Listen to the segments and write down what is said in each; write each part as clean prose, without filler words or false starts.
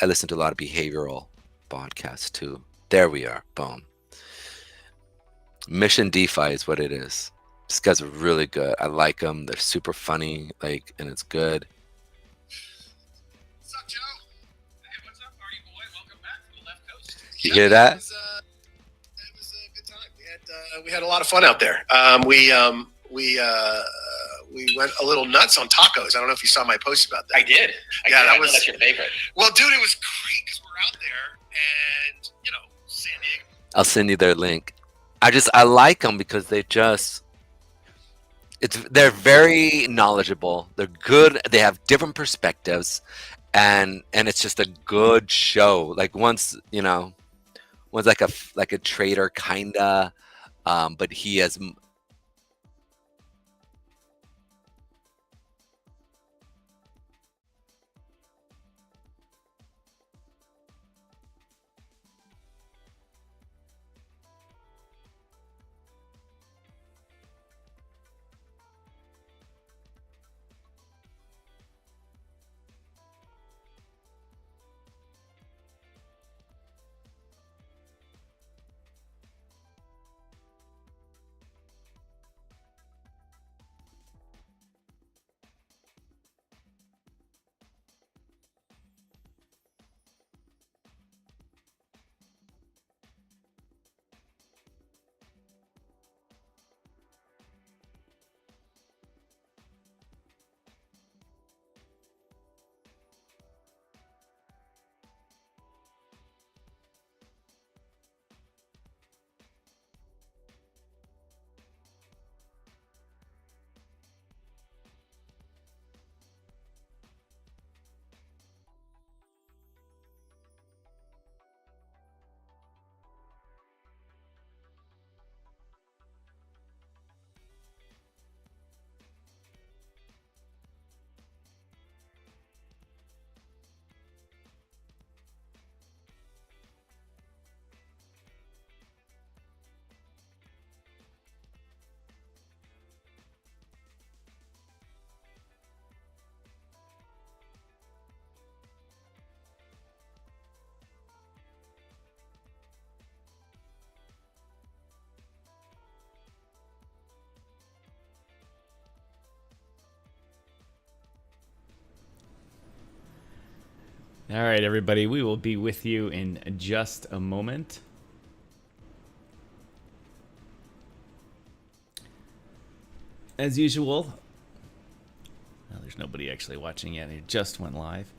I listen to a lot of behavioral podcasts too. There we are. Boom. Mission DeFi is what it is. These guys are really good. I like them. They're super funny, and it's good. What's up, Joe? Hey, what's up, party boy? Welcome back from the left coast. You hear that? It was a good time. We had a lot of fun out there. We went a little nuts on tacos. I don't know if you saw my post about that. I did. That's your favorite. Well, dude, it was great because we're out there, and San Diego. I'll send you their link. I like them because they're very knowledgeable. They're good. They have different perspectives, and it's just a good show. Like one's like a trader kinda, but he has. All right, everybody, we will be with you in just a moment. As usual, well, there's nobody actually watching yet. It just went live.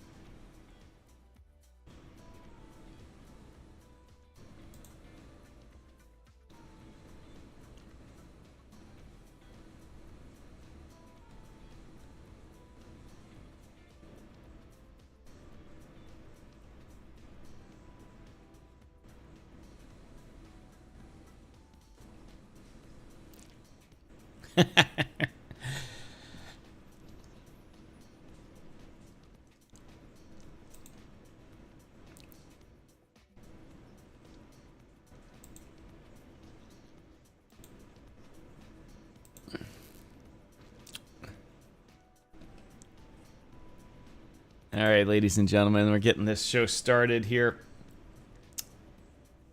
All right, ladies and gentlemen, we're getting this show started here.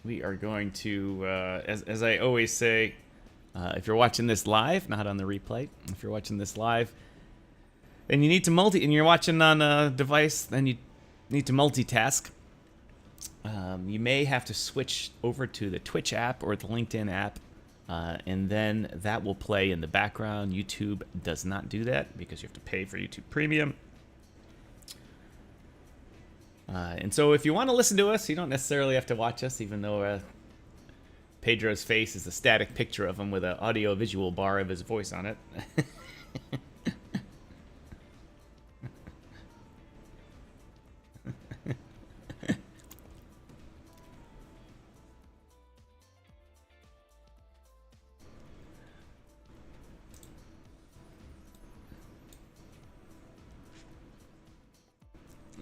We are going to, as I always say, if you're watching this live, not on the replay, if you're watching this live, then you need to and you're watching on a device, then you need to multitask. You may have to switch over to the Twitch app or the LinkedIn app, and then that will play in the background. YouTube does not do that because you have to pay for YouTube Premium. And so if you want to listen to us, you don't necessarily have to watch us, even though Pedro's face is a static picture of him with an audio-visual bar of his voice on it.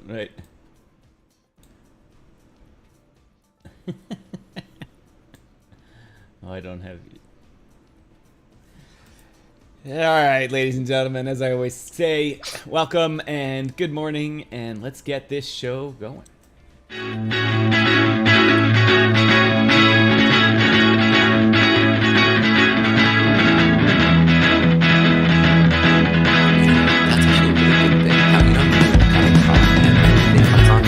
Right. Oh, I don't have you. All right, ladies and gentlemen, as I always say, welcome and good morning, and let's get this show going. That's actually a really good thing. How you don't have to kind of talk and everything comes on.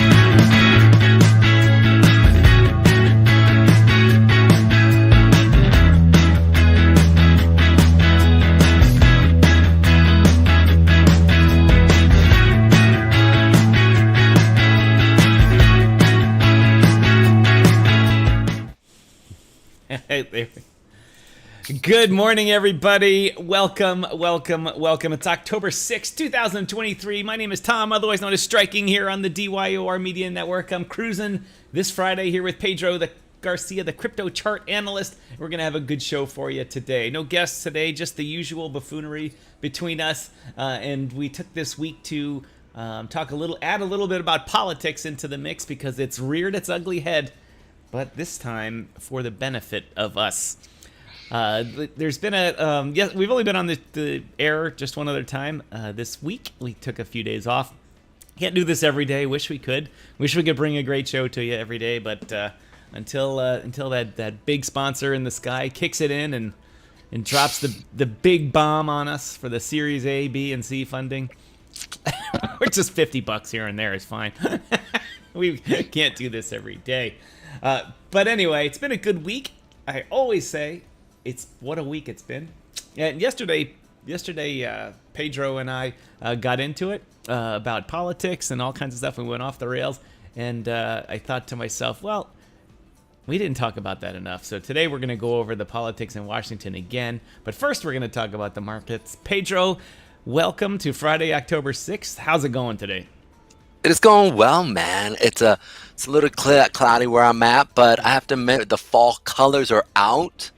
Good morning, everybody. Welcome. It's October 6th, 2023. My name is Tom, otherwise known as Striking, here on the DYOR Media Network. I'm cruising this Friday here with Pedro, the Garcia, the crypto chart analyst. We're going to have a good show for you today. No guests today, just the usual buffoonery between us. And we took this week to add a little bit about politics into the mix because it's reared its ugly head, but this time for the benefit of us. There's been we've only been on the air just one other time this week. We took a few days off. Can't do this every day. Wish we could bring a great show to you every day, but until that big sponsor in the sky kicks it in and drops the big bomb on us for the Series A, B, and C funding, or just $50 here and there is fine. We can't do this every day. But anyway, it's been a good week. I always say what a week it's been. And yesterday, Pedro and I got into it about politics and all kinds of stuff. We went off the rails, and I thought to myself, well, we didn't talk about that enough. So today we're going to go over the politics in Washington again. But first, we're going to talk about the markets. Pedro, welcome to Friday, October 6th. How's it going today? It is going well, man. It's a little cloudy where I'm at, but I have to admit the fall colors are out,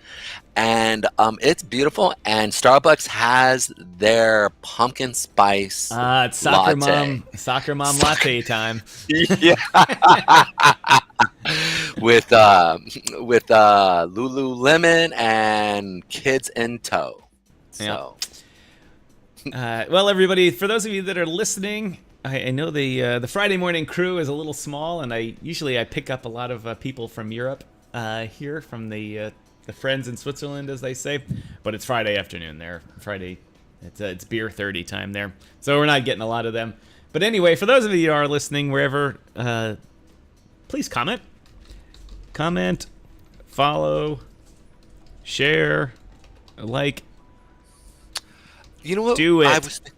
and it's beautiful. And Starbucks has their pumpkin spice it's soccer mom latte time. Yeah, with Lululemon and kids in tow. So, well, everybody, for those of you that are listening, I know the Friday morning crew is a little small, and I usually pick up a lot of people from Europe here, from the friends in Switzerland, as they say. But it's Friday afternoon there. Friday, it's beer 30 time there, so we're not getting a lot of them. But anyway, for those of you who are listening wherever, please comment, follow, share, like. You know what? Do it.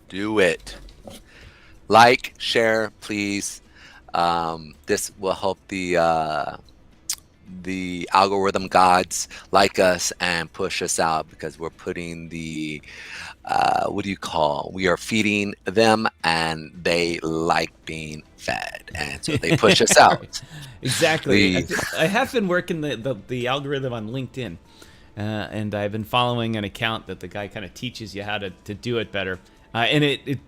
Do it. Like, share, please. This will help the algorithm gods like us and push us out, because we're putting we are feeding them, and they like being fed, and so they push us out. Exactly. I have been working the algorithm on LinkedIn, and I've been following an account that the guy kind of teaches you how to do it better, and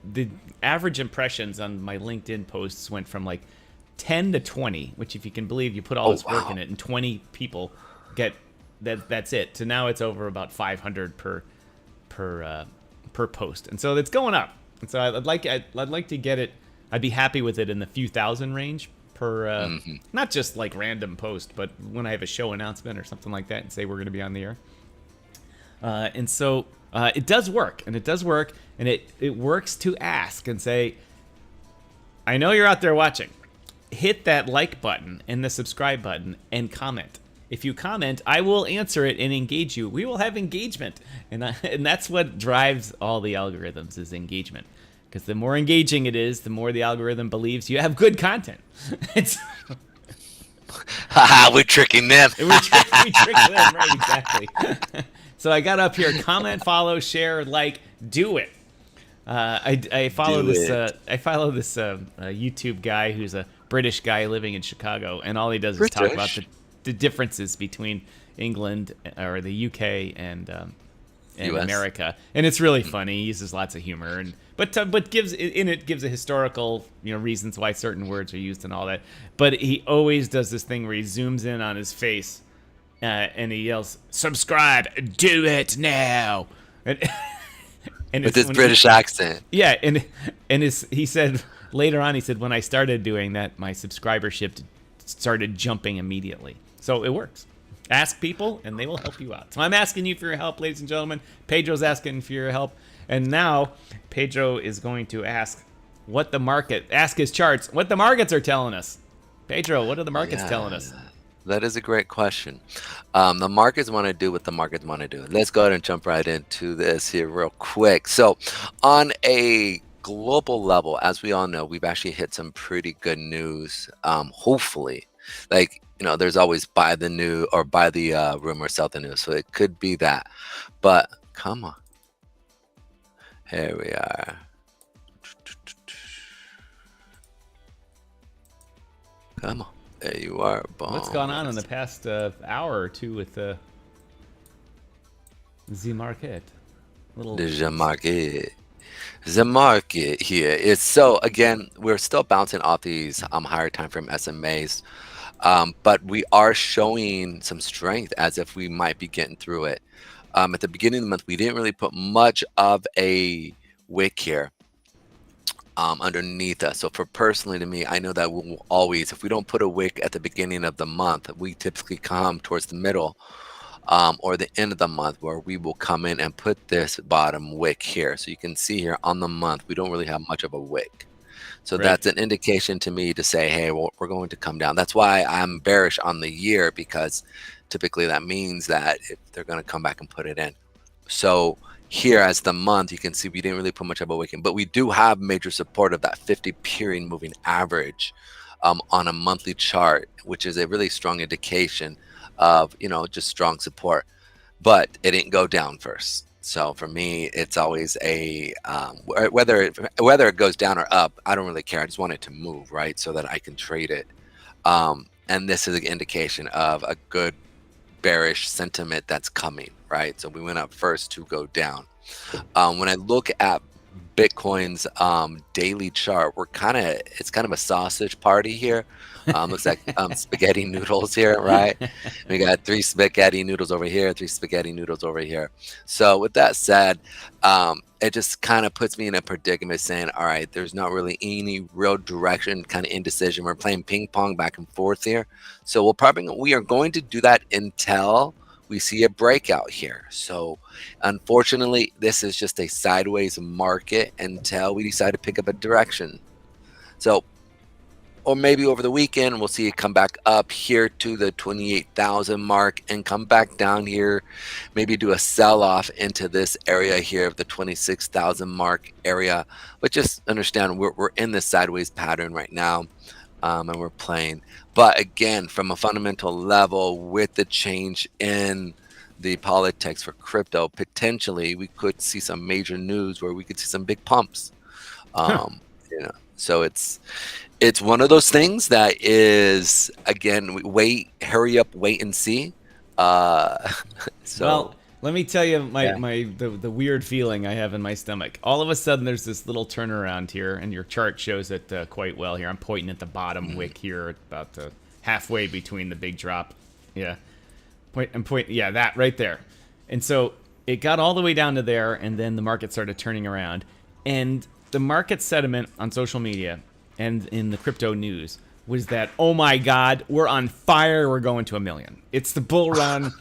the average impressions on my LinkedIn posts went from like 10 to 20, which, if you can believe, you put all this work in it, and 20 people get that's it. So now it's over about 500 per post, and so it's going up. And so I'd like to get it. I'd be happy with it in the few thousand range per, not just like random post, but when I have a show announcement or something like that and say we're going to be on the air. And so it does work, and it works to ask and say, I know you're out there watching. Hit that like button and the subscribe button and comment. If you comment, I will answer it and engage you. We will have engagement, and that's what drives all the algorithms, is engagement. Because the more engaging it is, the more the algorithm believes you have good content. We're tricking them. we trick them, right? Exactly. So I got up here: comment, follow, share, like, do it. I follow this YouTube guy who's a British guy living in Chicago, and all he does is talk about the differences between England or the UK and America, and it's really funny. He uses lots of humor, but gives a historical reasons why certain words are used and all that. But he always does this thing where he zooms in on his face, and he yells, "Subscribe, do it now!" And with his British accent. Yeah, and he said later on, he said, when I started doing that, my subscribership started jumping immediately. So it works. Ask people, and they will help you out. So I'm asking you for your help, ladies and gentlemen. Pedro's asking for your help. And now Pedro is going to ask ask his charts, what the markets are telling us. Pedro, what are the markets telling us? That is a great question. The markets want to do what the markets want to do. Let's go ahead and jump right into this here real quick. So on a global level, as we all know, we've actually hit some pretty good news. Hopefully, like, there's always buy the news or buy the rumor, sell the news. So it could be that. But come on. Here we are. Come on. There you are. Boom. What's gone on in the past hour or two with the market? The market here is so, again, we're still bouncing off these higher time frame SMAs, but we are showing some strength as if we might be getting through it. At the beginning of the month, we didn't really put much of a wick here underneath us. So for personally to me, I know that we'll always, if we don't put a wick at the beginning of the month, we typically come towards the middle or the end of the month where we will come in and put this bottom wick here. So you can see here on the month, we don't really have much of a wick. So Right. That's an indication to me to say, hey, well, we're going to come down. That's why I'm bearish on the year, because typically that means that if they're going to come back and put it in. So here as the month, you can see we didn't really put much of a wick in, but we do have major support of that 50 period moving average on a monthly chart, which is a really strong indication of, just strong support. But it didn't go down first. So for me, it's always a whether it goes down or up, I don't really care. I just want it to move, right, so that I can trade it. And this is an indication of a good bearish sentiment that's coming, right? So we went up first to go down. When I look at Bitcoin's daily chart, it's kind of a sausage party here. Looks like spaghetti noodles here, right? We got 3 spaghetti noodles over here, 3 spaghetti noodles over here. So with that said, it just kind of puts me in a predicament saying, all right, there's not really any real direction, kind of indecision. We're playing ping pong back and forth here. So we are going to do that until we see a breakout here. So unfortunately, this is just a sideways market until we decide to pick up a direction. So, or maybe over the weekend, we'll see it come back up here to the 28,000 mark and come back down here, maybe do a sell-off into this area here of the 26,000 mark area. But just understand we're in this sideways pattern right now, and we're playing. But again, from a fundamental level, with the change in the politics for crypto, potentially we could see some major news where we could see some big pumps. So it's one of those things that is, again, hurry up, wait and see. Well, let me tell you the weird feeling I have in my stomach. All of a sudden, there's this little turnaround here, and your chart shows it quite well here. I'm pointing at the bottom wick here, about halfway between the big drop. Yeah, that right there. And so it got all the way down to there, and then the market started turning around. And the market sentiment on social media and in the crypto news was that, oh my God, we're on fire. We're going to 1 million. It's the bull run.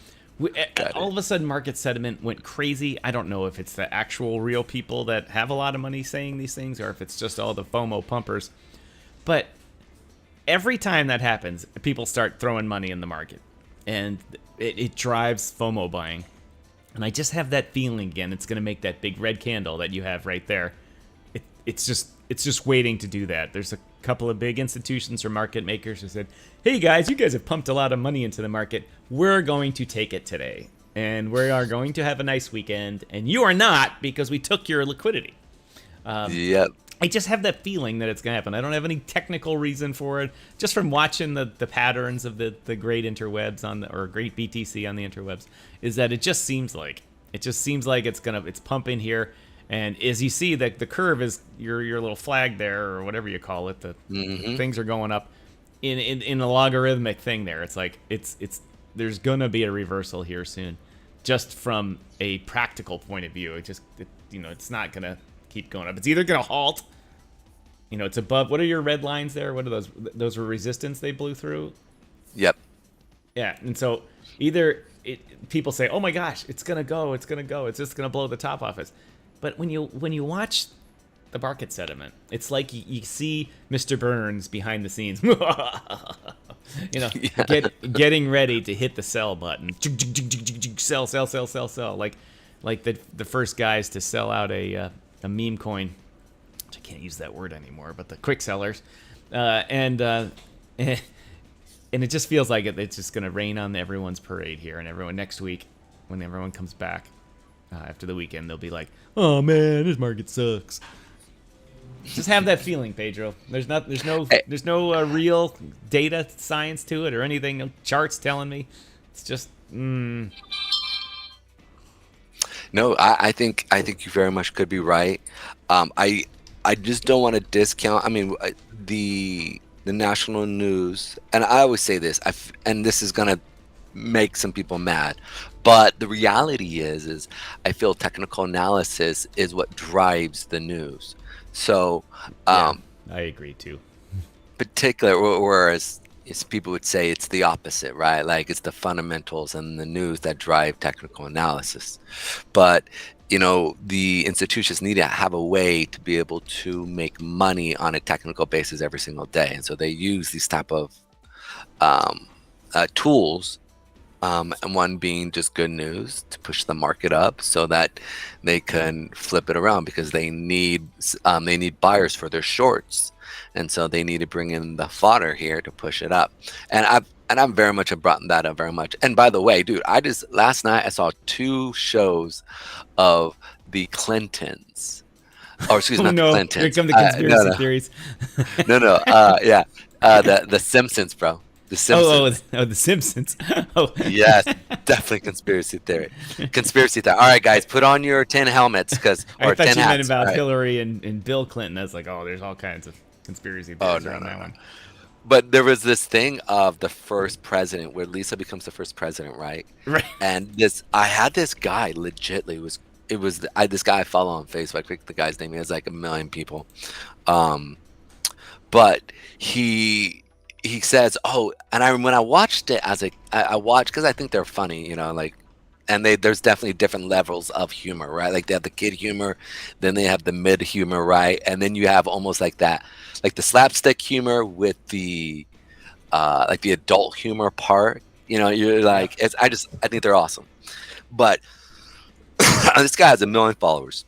All of a sudden, market sentiment went crazy. I don't know if it's the actual real people that have a lot of money saying these things or if it's just all the FOMO pumpers. But every time that happens, people start throwing money in the market. And it drives FOMO buying. And I just have that feeling again. It's going to make that big red candle that you have right there. It's just waiting to do that. There's a couple of big institutions or market makers who said, hey guys, you guys have pumped a lot of money into the market. We're going to take it today. And we are going to have a nice weekend. And you are not, because we took your liquidity. Yep. I just have that feeling that it's going to happen. I don't have any technical reason for it. Just from watching the patterns of the great interwebs or great BTC on the interwebs, is that it just seems like it's pumping here. And as you see, that the curve is your little flag there, or whatever you call it, the things are going up in a logarithmic thing there. It's like there's gonna be a reversal here soon, just from a practical point of view. It's not gonna keep going up. It's either gonna halt it's above. What are your red lines there? What are those? Those were resistance they blew through. Yep. Yeah, and so either people say, "Oh my gosh, it's gonna go, it's just gonna blow the top off us," but when you watch the market sentiment, it's like you see Mr. Burns behind the scenes, getting ready to hit the sell button, sell, like the first guys to sell out a meme coin. I can't use that word anymore, but the quick sellers, and it just feels like it's just going to rain on everyone's parade here, and everyone next week, when everyone comes back after the weekend, they'll be like, "Oh man, this market sucks." Just have that feeling, Pedro. There's no real data science to it or anything. No charts telling me. It's just. No, I think you very much could be right. I just don't want to discount. I mean, the national news, and I always say this, and this is gonna make some people mad, but the reality is I feel technical analysis is what drives the news. So, I agree too. Particular, whereas people would say it's the opposite, right? Like it's the fundamentals and the news that drive technical analysis, but the institutions need to have a way to be able to make money on a technical basis every single day. And so they use these type of tools, and one being just good news to push the market up so that they can flip it around, because they need buyers for their shorts. And so they need to bring in the fodder here to push it up. And I'm very much brought that up very much. And by the way, dude, last night I saw 2 shows of the Clintons. Or excuse me, not the Clintons. Here come the conspiracy theories. Yeah. The Simpsons, bro. The Simpsons. Oh, the Simpsons. Oh. Yes, definitely conspiracy theory. All right, guys, put on your 10 helmets, I thought 10 you meant hats, about right? Hillary and Bill Clinton. I was like, oh, there's all kinds of conspiracy theories around that one. But there was this thing of the first president where Lisa becomes the first president, right? Right. And I had this guy legitly this guy I follow on Facebook. I think the guy's name is like 1 million people. But he says, "Oh," and when I watched it, I watched because I think they're funny, and there's definitely different levels of humor, right? Like they have the kid humor, then they have the mid humor, right? And then you have almost like that, like the slapstick humor with the like the adult humor part. You're like, I think they're awesome. But this guy has 1 million followers,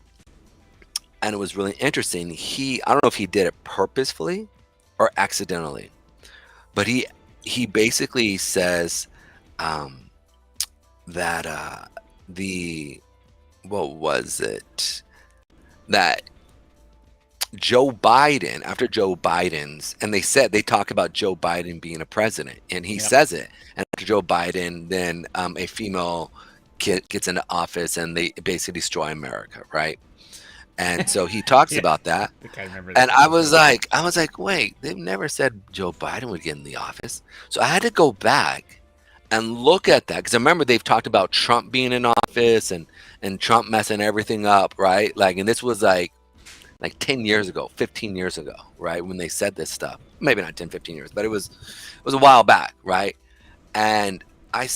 and it was really interesting. I don't know if he did it purposefully or accidentally, but he basically says that that Joe Biden, after Joe Biden's, and they talk about Joe Biden being a president, and he says it, and after Joe Biden, then a female gets into office and they basically destroy America, right? And so he talks about that. I think I remember that. And I was like, wait, they've never said Joe Biden would get in the office. So I had to go back and look at that, because I remember they've talked about Trump being in office and Trump messing everything up, right? Like, and this was like 10 years ago, 15 years ago, right? When they said this stuff, maybe not 10, 15 years, but it was a while back, right? And I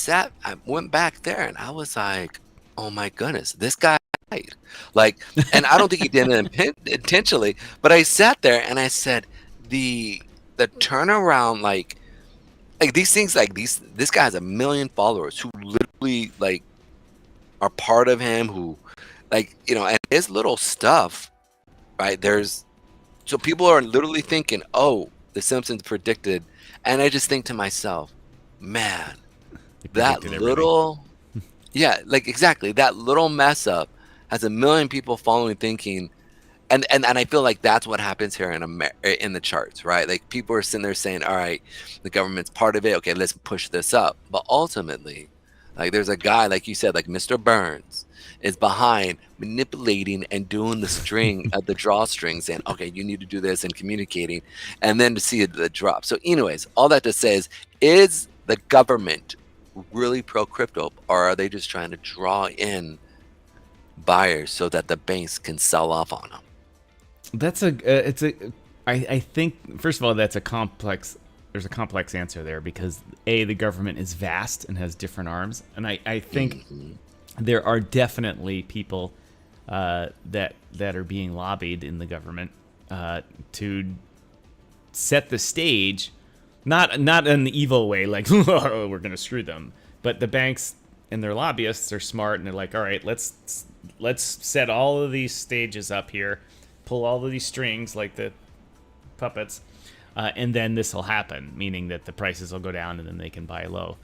went back there and I was like, oh my goodness, this guy died. Like, and I don't think he did it intentionally, but I sat there and I said, the turnaround, like these things, this guy has 1 million followers who literally like are part of him, who and his little stuff, right? So people are literally thinking, oh, the Simpsons predicted, and I just think to myself, man, that little, exactly, that little mess up has 1 million people following, thinking, and I feel like that's what happens here in the charts, right? Like people are sitting there saying, all right, the government's part of it, okay, let's push this up. But ultimately, like there's a guy, like you said, like Mr. Burns is behind manipulating and doing the drawstrings, saying, okay, you need to do this, and communicating, and then to see the drop. So anyways, all that to say is the government really pro crypto, or are they just trying to draw in buyers so that the banks can sell off on them? I think, first of all, there's a complex answer there because the government is vast and has different arms, and I think there are definitely people that are being lobbied in the government to set the stage, not in an evil way like we're going to screw them, but the banks and their lobbyists are smart and they're like, all right, let's set all of these stages up here, pull all of these strings like the puppets, and then this will happen, meaning that the prices will go down and then they can buy low.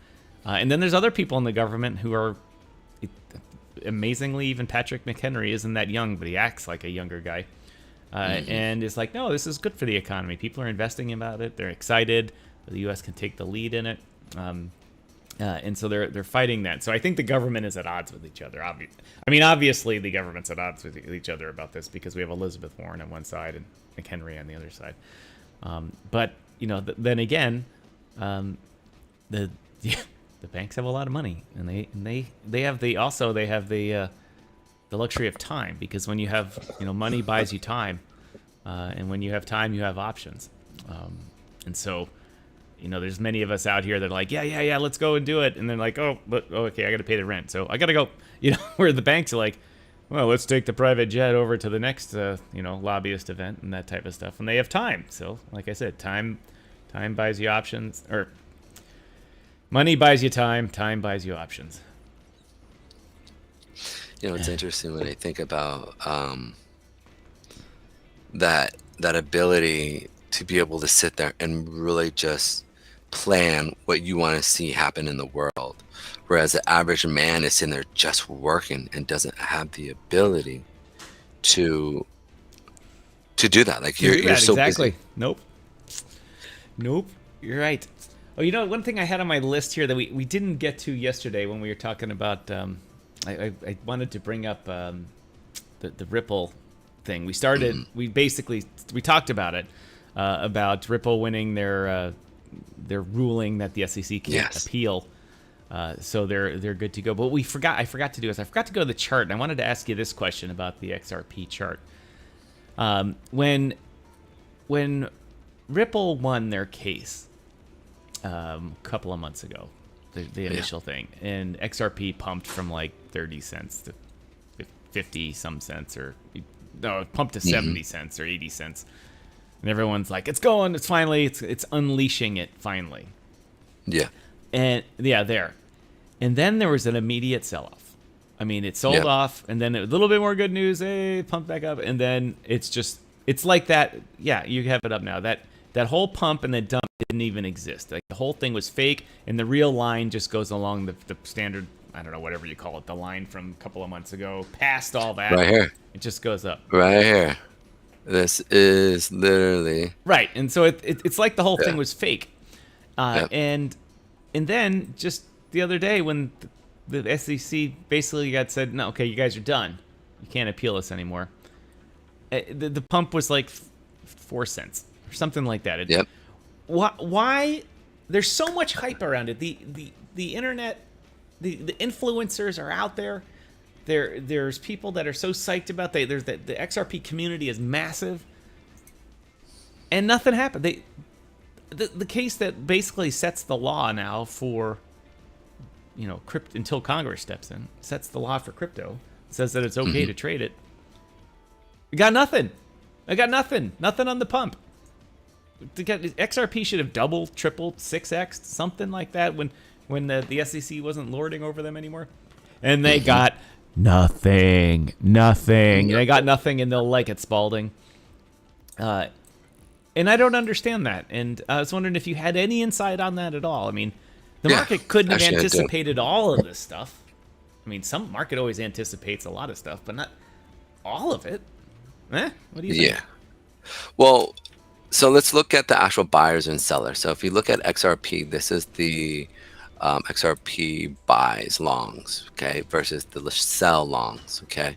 And then there's other people in the government who are, amazingly, even Patrick McHenry isn't that young, but he acts like a younger guy. And it's like, no, this is good for the economy. People are investing about it. They're excited. The U.S. can take the lead in it. And so they're fighting that. So I think the government is at odds with each other. Obviously, the government's at odds with each other about this because we have Elizabeth Warren on one side and McHenry on the other side. But then again, the banks have a lot of money, and they have the luxury of time, because when you have money buys you time, and when you have time you have options, and so there's many of us out here that are like, yeah, let's go and do it, and then like, okay, I got to pay the rent, so I got to go. Where the banks are like, well, let's take the private jet over to the next lobbyist event and that type of stuff, and they have time. So like I said, time buys you options, or money buys you time buys you options. It's interesting when I think about that ability to be able to sit there and really just plan what you want to see happen in the world, whereas the average man is sitting there just working and doesn't have the ability to do that. Like you're so exactly busy. Nope. You're right. Oh, one thing I had on my list here that we didn't get to yesterday when we were talking about. I wanted to bring up the Ripple thing. We talked about it, about Ripple winning their ruling that the SEC can't appeal, so they're good to go. But I forgot to go to the chart, and I wanted to ask you this question about the XRP chart. When Ripple won their case a couple of months ago, the initial thing, and XRP pumped from like 30 cents to 50 some cents, or no, it pumped to 70 cents or 80 cents, and everyone's like, it's unleashing it finally. And then there was an immediate sell-off. I mean, it sold off, and then a little bit more good news, pumped back up, and then it's like that. You have it up now. That whole pump and the dump didn't even exist. Like, the whole thing was fake, and the real line just goes along the standard, I don't know, whatever you call it, the line from a couple of months ago, past all that. Right here. It just goes up. Right here. This is literally... Right, and so it's like the whole thing was fake. And then just the other day when the SEC basically said, no, okay, you guys are done. You can't appeal this anymore. The pump was like 4 cents. Something like that. Why? There's so much hype around it. The internet, the influencers are out there. There's people that are so psyched about the XRP community is massive, and nothing happened. The case that basically sets the law now for crypto, until Congress steps in, sets the law for crypto, says that it's okay to trade it. I got nothing on the pump. XRP should have doubled, tripled, 6x, something like that when the SEC wasn't lording over them anymore. And they got nothing. They got nothing, and they'll like it, Spalding. And I don't understand that. And I was wondering if you had any insight on that at all. I mean, the market couldn't have anticipated all of this stuff. I mean, some market always anticipates a lot of stuff, but not all of it. What do you think? Yeah. Well, so let's look at the actual buyers and sellers. So if you look at XRP, this is the XRP buys longs, okay, versus the sell longs, okay,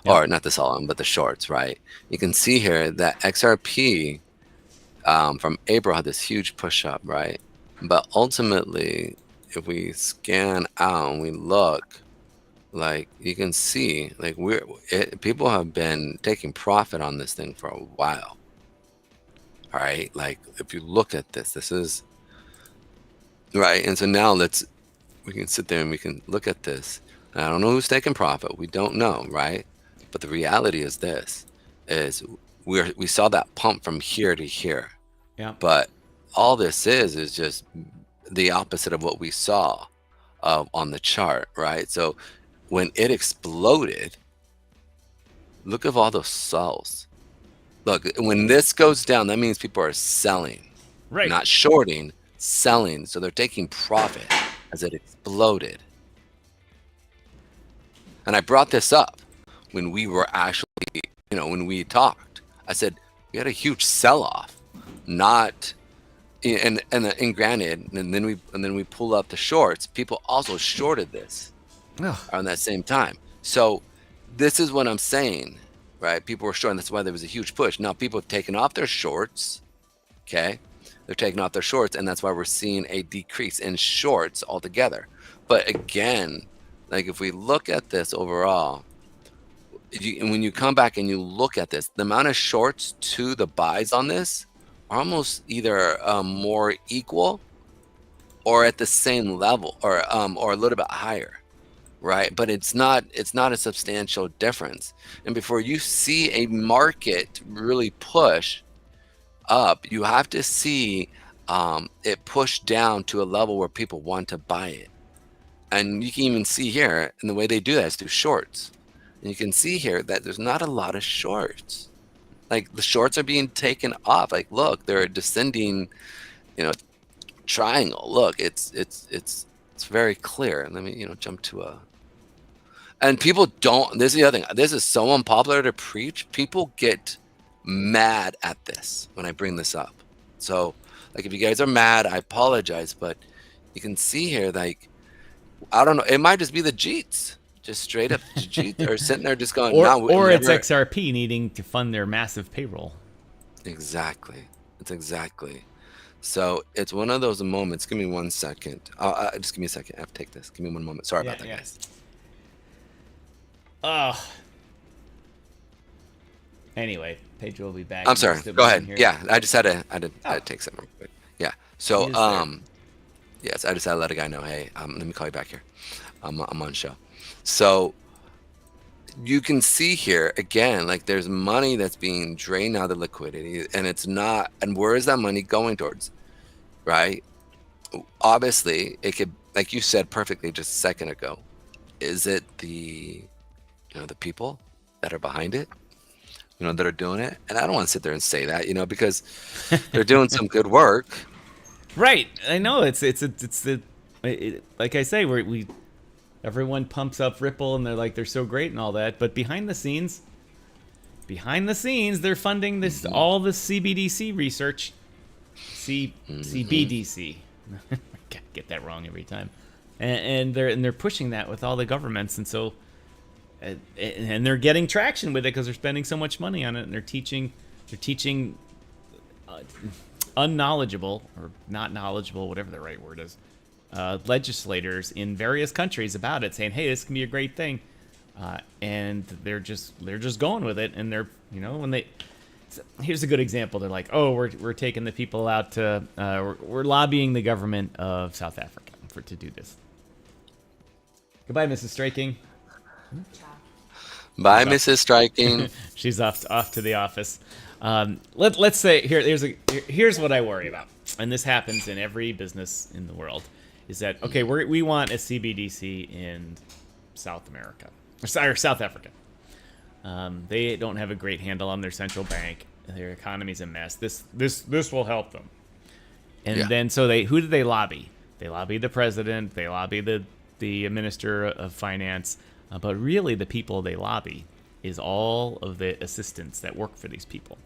or not the sell long, but the shorts, right? You can see here that XRP from April had this huge push up, right? But ultimately, if we scan out and we look, like you can see, like people have been taking profit on this thing for a while. All right, like if you look at this, this is right. And so now we can sit there and we can look at this. And I don't know who's taking profit. We don't know, right? But the reality is this: is we saw that pump from here to here. Yeah. But all this is just the opposite of what we saw on the chart, right? So when it exploded, look at all those sells. Look, when this goes down, that means people are selling, Right. not shorting, selling. So they're taking profit as it exploded. And I brought this up when we were actually, when we talked. I said we had a huge sell-off, not, and granted, and then we pull up the shorts. People also shorted this around that same time. So this is what I'm saying, right? People were shorting. That's why there was a huge push. Now people have taken off their shorts. Okay, they're taking off their shorts, and that's why we're seeing a decrease in shorts altogether. But again, like if we look at this overall, when you come back and you look at this, the amount of shorts to the buys on this are almost either more equal or at the same level, or a little bit higher, right? But it's not a substantial difference. And before you see a market really push up, you have to see it push down to a level where people want to buy it. And you can even see here, and the way they do that is through shorts. And you can see here that there's not a lot of shorts. Like the shorts are being taken off. Like, look, they're a descending, triangle. Look, it's very clear. And let me, jump to a. And people don't. This is the other thing. This is so unpopular to preach. People get mad at this when I bring this up. So, like, if you guys are mad, I apologize. But you can see here, like, I don't know. It might just be the Jeets. Just straight up Jeets are sitting there just going, or it's XRP needing to fund their massive payroll. Exactly. It's exactly. So it's one of those moments. Give me 1 second. Just give me a second. I have to take this. Give me one moment. Sorry about that, guys. Anyway, Pedro will be back. I'm sorry. Go ahead. Yeah, I just had to take something real quick. Yeah. So yes, I just had to let a guy know, hey, let me call you back here. I'm on show. So you can see here again, like there's money that's being drained out of the liquidity, and it's not. And where is that money going towards? Right? Obviously, it could, like you said perfectly just a second ago. Is it the people that are behind it? That are doing it? And I don't want to sit there and say that, because they're doing some good work. Right. I know like I say, everyone pumps up Ripple and they're so great and all that, but behind the scenes they're funding this all the CBDC research. CBDC. I get that wrong every time. And they're pushing that with all the governments, and so and they're getting traction with it because they're spending so much money on it, and they're teaching unknowledgeable or not knowledgeable, whatever the right word is, legislators in various countries about it, saying, hey, this can be a great thing, and they're just going with it. And they're here's a good example. They're like, oh, we're taking the people out to we're lobbying the government of South Africa to do this. Goodbye, Mrs. Striking. Bye, Mrs. Striking. She's off to the office. Let's say here's what I worry about, and this happens in every business in the world, is that okay? We want a CBDC in South America or South Africa. They don't have a great handle on their central bank. Their economy's a mess. This will help them. And then so who do they lobby? They lobby the president. They lobby the minister of finance. But really, the people they lobby is all of the assistants that work for these people.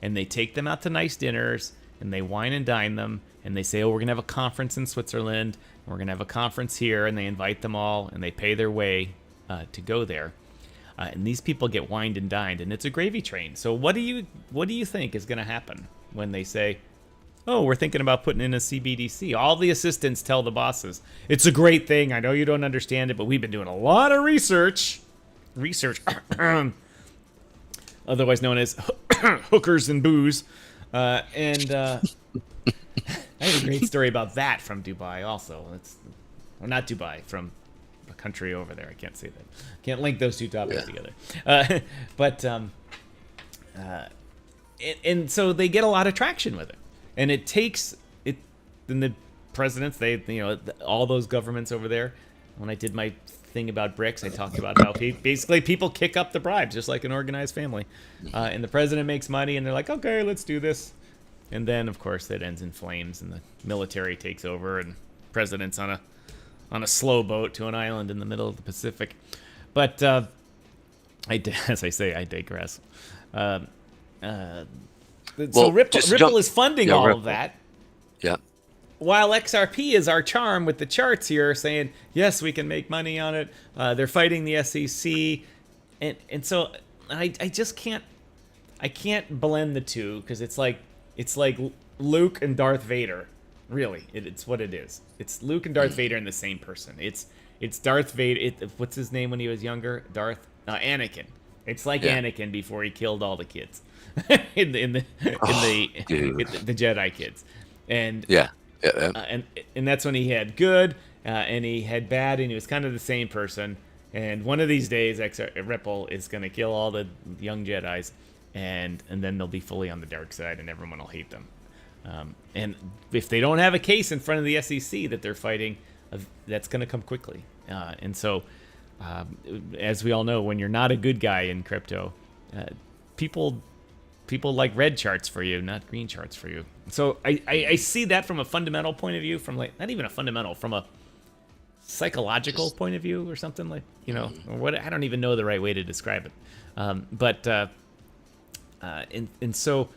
And they take them out to nice dinners, and they wine and dine them, and they say, oh, we're going to have a conference in Switzerland, and we're going to have a conference here, and they invite them all, and they pay their way to go there. And these people get wined and dined, and it's a gravy train. So what do you think is going to happen when they say, oh, we're thinking about putting in a CBDC? All the assistants tell the bosses, it's a great thing. I know you don't understand it, but we've been doing a lot of research, otherwise known as hookers and booze. And I have a great story about that from Dubai also. Or not Dubai, from a country over there. I can't say that. Can't link those two topics together. And so they get a lot of traction with it. And it takes it. Then the presidents, all those governments over there. When I did my thing about BRICS, I talked about how basically people kick up the bribes, just like an organized family. And the president makes money, and they're like, okay, let's do this. And then, of course, that ends in flames, and the military takes over, and president's on a slow boat to an island in the middle of the Pacific. But as I say, I digress. So Ripple is funding all of that. Yeah. While XRP is our charm with the charts here, saying yes, we can make money on it. They're fighting the SEC, and so I just can't blend the two, because it's like Luke and Darth Vader. Really, it's what it is. It's Luke and Darth Vader in the same person. It's Darth Vader. What's his name when he was younger? Anakin. It's like Anakin before he killed all the kids in the Jedi kids, and and that's when he had good and he had bad, and he was kind of the same person. And one of these days, Ripple is going to kill all the young Jedis, and then they'll be fully on the dark side, and everyone will hate them. And if they don't have a case in front of the SEC that they're fighting, that's going to come quickly. And so, as we all know, when you're not a good guy in crypto, people like red charts for you, not green charts for you. So I see that from a fundamental point of view, from not even a fundamental, from a psychological point of view or something, or what, I don't even know the right way to describe it. So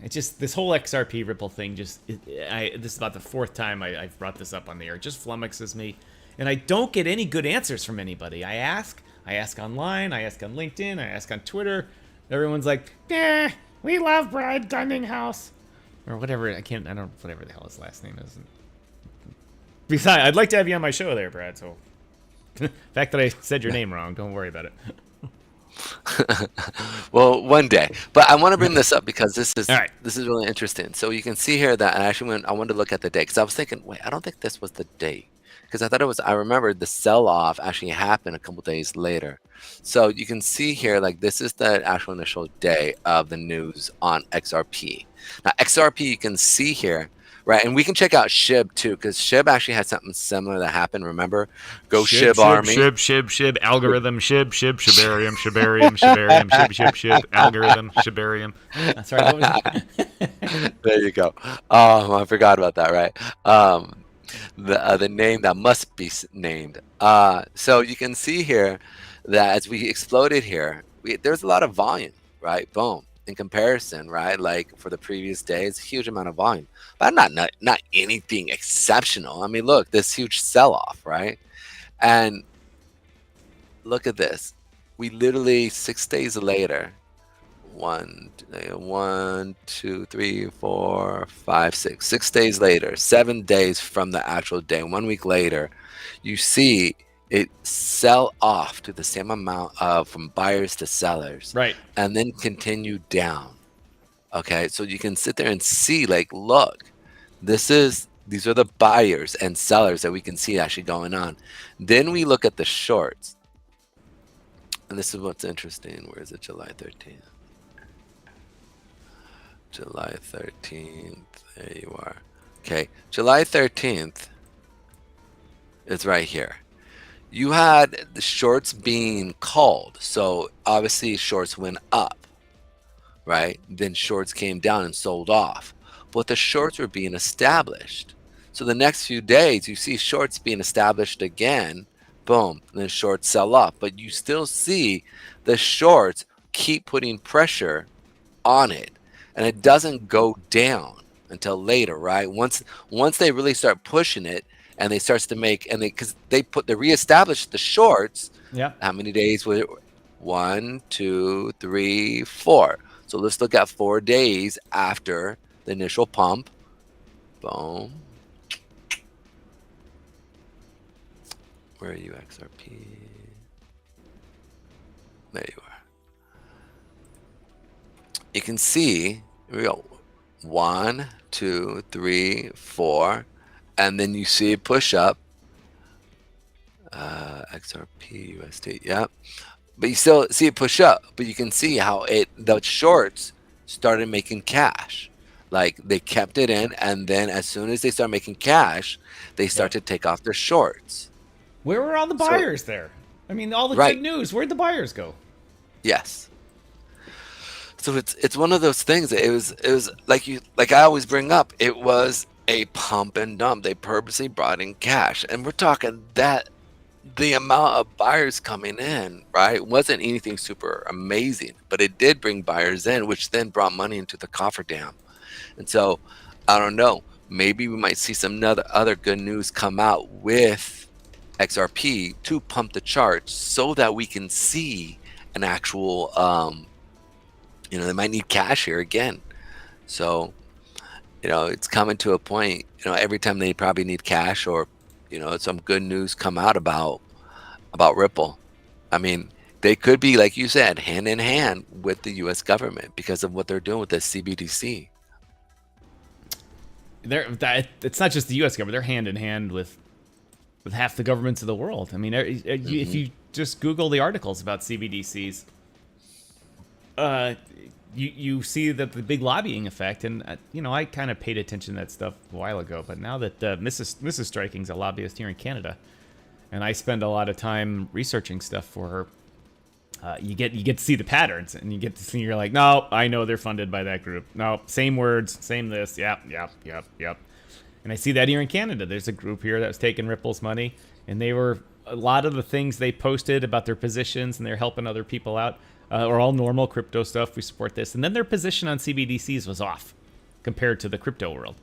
it's just this whole XRP Ripple thing. This is about the fourth time I've brought this up on the air. It just flummoxes me, and I don't get any good answers from anybody. I ask online, I ask on LinkedIn, I ask on Twitter. Everyone's like, we love Brad Gunninghouse, or whatever. Whatever the hell his last name is. Besides, I'd like to have you on my show there, Brad. So, the fact that I said your name wrong, don't worry about it. Well, one day. But I want to bring this up because this is really interesting. So you can see here that I wanted to look at the date, because I was thinking, wait, I don't think this was the date, because I thought it was. I remembered the sell-off actually happened a couple days later. So you can see here, like, this is the actual initial day of the news on XRP. Now XRP, you can see here. Right, and we can check out SHIB too, because SHIB actually had something similar that happened. Remember, SHIB Army. SHIB algorithm. Shibarium, SHIB algorithm, Shibarium. That's right. What was it? There you go. I forgot about that. Right. The name that must be named. So you can see here that as we exploded here, there's a lot of volume. Right. Boom. In comparison, right, like for the previous days, huge amount of volume, but not anything exceptional. I mean, look, this huge sell-off, right? And look at this. We literally 6 days later, 1, 2, 3, 4, 5, 6. 6 days later, 7 days from the actual day, 1 week later, you see it sell off to the same amount of from buyers to sellers, right, and then continue down. Okay, so you can sit there and see, like, look, these are the buyers and sellers that we can see actually going on. Then we look at the shorts, and this is what's interesting. Where is it? July 13th. July 13th. There you are. Okay, July 13th is right here. You had the shorts being called, so obviously shorts went up, right? Then shorts came down and sold off, but the shorts were being established. So the next few days, you see shorts being established again, boom, and then shorts sell off. But you still see the shorts keep putting pressure on it, and it doesn't go down until later, right? Once they really start pushing it, and they starts to make, and they reestablished the shorts. Yeah. How many days was it? 1, 2, 3, 4. So let's look at 4 days after the initial pump. Boom. Where are you, XRP? There you are. you can see, here we go, 1, 2, 3, 4, and then you see it push up. XRP, USD, yep. But you still see it push up, but you can see how the shorts started making cash. Like they kept it in, and then as soon as they start making cash, they start to take off their shorts. Where were all the buyers there? I mean, all the good news. Where'd the buyers go? Yes. So it's one of those things. It was like I always bring up. It was a pump and dump. They purposely brought in cash, and we're talking that the amount of buyers coming in, right, wasn't anything super amazing, but it did bring buyers in, which then brought money into the cofferdam. And so, I don't know. Maybe we might see some other good news come out with XRP to pump the charts so that we can see an actual, they might need cash here again. So, it's coming to a point, every time they probably need cash or, some good news come out about Ripple. I mean, they could be, like you said, hand in hand with the U.S. government because of what they're doing with the CBDC. It's not just the U.S. government; they're hand in hand with half the governments of the world. I mean, if you just Google the articles about CBDCs, you see that the big lobbying effect. And I kind of paid attention to that stuff a while ago, but now that Mrs. Striking's a lobbyist here in Canada, and I spend a lot of time researching stuff for her. You get to see the patterns, and you get to see, you're like, no, I know they're funded by that group. No, same words, same this, yep. And I see that here in Canada. There's a group here that was taking Ripple's money, and a lot of the things they posted about their positions, and they're helping other people out, are all normal crypto stuff. We support this. And then their position on CBDCs was off compared to the crypto world.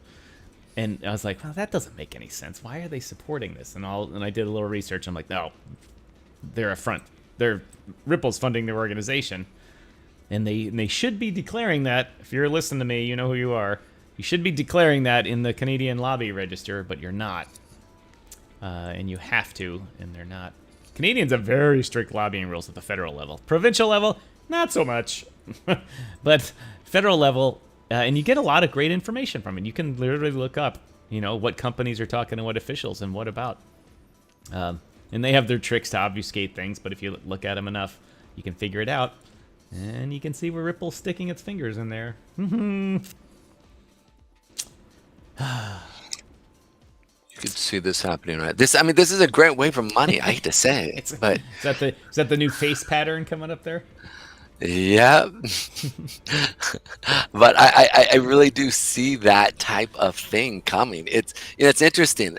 And I was like, well, that doesn't make any sense. Why are they supporting this? And I did a little research. I'm like, no, they're a front. Ripple's funding their organization, and they should be declaring that. If you're listening to me, you know who you are. You should be declaring that in the Canadian Lobby Register, but you're not, and you have to, and they're not. Canadians have very strict lobbying rules at the federal level. Provincial level, not so much, but federal level, and you get a lot of great information from it. You can literally look up, what companies are talking to what officials and what about. And they have their tricks to obfuscate things, but if you look at them enough, you can figure it out. And you can see where Ripple's sticking its fingers in there. You can see this happening, right? This is a great way for money. I hate to say it, but is that the new face pattern coming up there? Yeah. But I really do see that type of thing coming. It's interesting.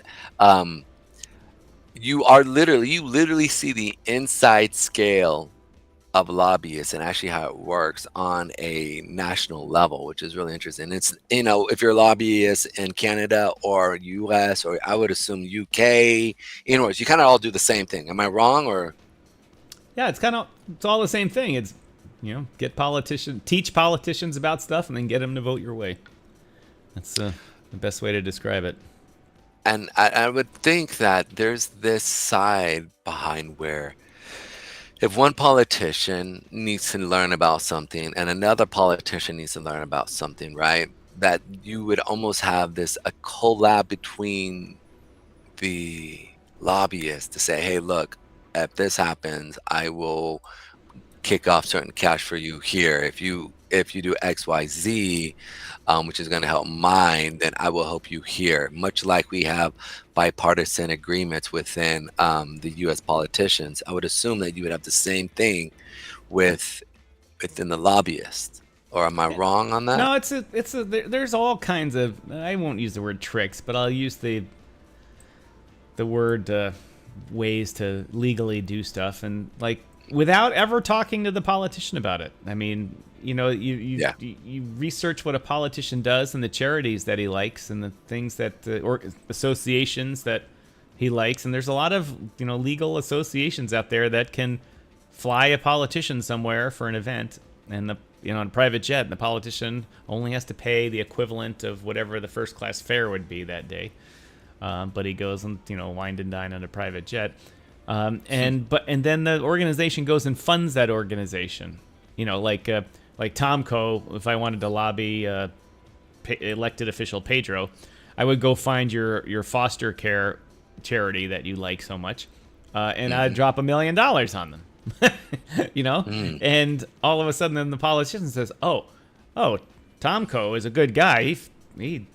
You literally see the inside scale of lobbyists and actually how it works on a national level, which is really interesting. It's, if you're a lobbyist in Canada or US, or I would assume UK, anyways, you kind of all do the same thing. Am I wrong? Or yeah, it's all the same thing. It's, teach politicians about stuff and then get them to vote your way. That's the best way to describe it. And I would think that there's this side behind where if one politician needs to learn about something and another politician needs to learn about something, right, that you would almost have a collab between the lobbyists to say, hey, look, if this happens, I will kick off certain cash for you here. If you do XYZ, which is going to help mine, then I will help you here. Much like we have bipartisan agreements within the U.S. politicians, I would assume that you would have the same thing within the lobbyists. Or am I wrong on that? No, there's all kinds of, I won't use the word tricks, but I'll use the word ways to legally do stuff, and without ever talking to the politician about it. I mean, you research what a politician does and the charities that he likes and the things that or associations that he likes, and there's a lot of legal associations out there that can fly a politician somewhere for an event, and on a private jet, and the politician only has to pay the equivalent of whatever the first class fare would be that day, but he goes and wine and dine on a private jet. And then the organization goes and funds that organization. like Tomco, if I wanted to lobby elected official Pedro, I would go find your foster care charity that you like so much, and I'd drop $1 million on them. And all of a sudden then the politician says, oh, Tomco is a good guy. He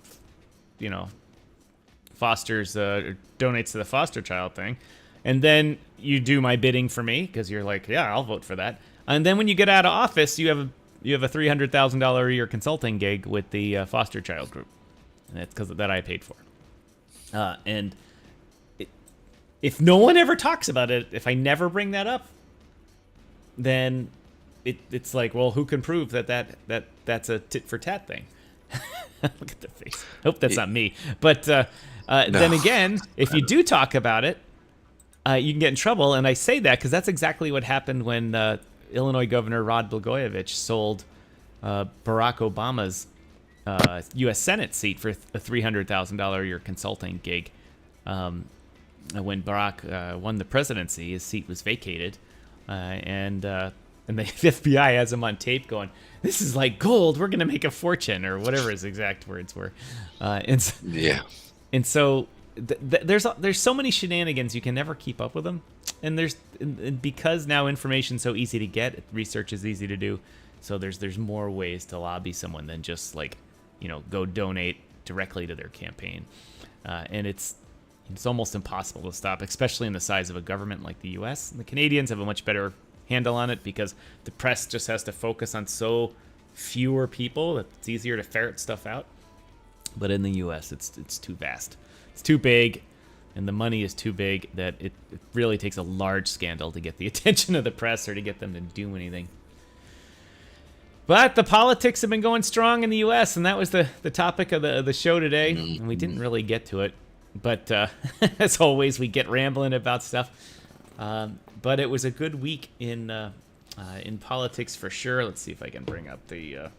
fosters, donates to the foster child thing. And then you do my bidding for me because you're like, yeah, I'll vote for that. And then when you get out of office, you have a $300,000 a year consulting gig with the foster child group. And that's because that I paid for. And if no one ever talks about it, if I never bring that up, then it's like, well, who can prove that's a tit for tat thing? Look at the face. Hope that's not me. But then again, if you do talk about it, you can get in trouble. And I say that because that's exactly what happened when Illinois Governor Rod Blagojevich sold Barack Obama's U.S. Senate seat for a $300,000 a year consulting gig. When Barack won the presidency, his seat was vacated, and the FBI has him on tape going, "This is like gold. We're going to make a fortune," or whatever his exact words were. And so there's so many shenanigans, you can never keep up with them. And because now information's so easy to get, research is easy to do. So there's more ways to lobby someone than just go donate directly to their campaign. And it's almost impossible to stop, especially in the size of a government like the U.S. And the Canadians have a much better handle on it because the press just has to focus on so fewer people that it's easier to ferret stuff out. But in the U.S., it's too vast. It's too big, and the money is too big that it really takes a large scandal to get the attention of the press or to get them to do anything. But the politics have been going strong in the U.S., and that was the topic of the show today. And we didn't really get to it. But as always, we get rambling about stuff. But it was a good week in politics for sure. Let's see if I can bring up the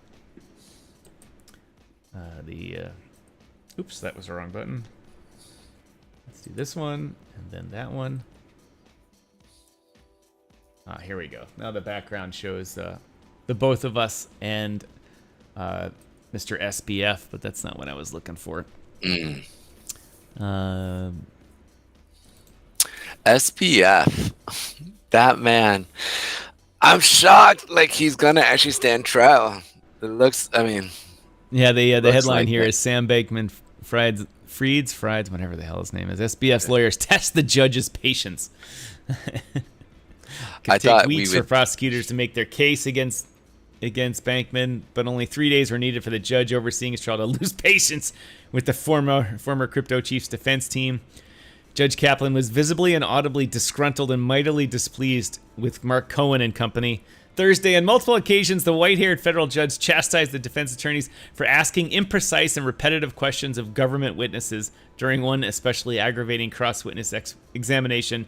oops, that was the wrong button. Let's do this one and then that one. Here we go. Now the background shows the both of us and Mr. SBF, but that's not what I was looking for. SPF, that man, I'm shocked. Like he's gonna actually stand trial. It looks, yeah. The headline here is Sam Bankman-Fried's, whatever the hell his name is. SBF's lawyers test the judge's patience. Could take weeks for prosecutors to make their case against Bankman, but only 3 days were needed for the judge overseeing his trial to lose patience with the former crypto chief's defense team. Judge Kaplan was visibly and audibly disgruntled and mightily displeased with Mark Cohen and company. Thursday, on multiple occasions, the white-haired federal judge chastised the defense attorneys for asking imprecise and repetitive questions of government witnesses during one especially aggravating cross-witness examination.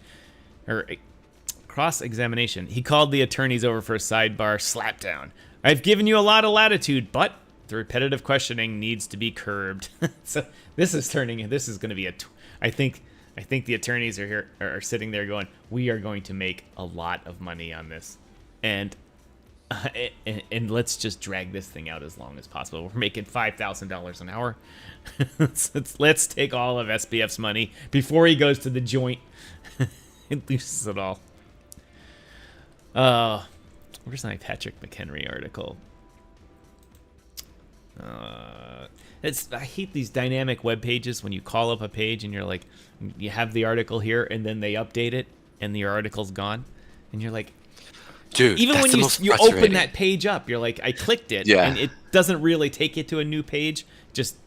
He called the attorneys over for a sidebar slapdown. I've given you a lot of latitude, but the repetitive questioning needs to be curbed. So this is going to be I think the attorneys are sitting there going, we are going to make a lot of money on this. And let's just drag this thing out as long as possible. We're making $5,000 an hour. Let's take all of SBF's money before he goes to the joint and loses it all. Where's my Patrick McHenry article? I hate these dynamic web pages when you call up a page and you're like, you have the article here and then they update it and your article's gone, and you're like, dude, even when you open that page up, you're like, I clicked it, and it doesn't really take you to a new page. Just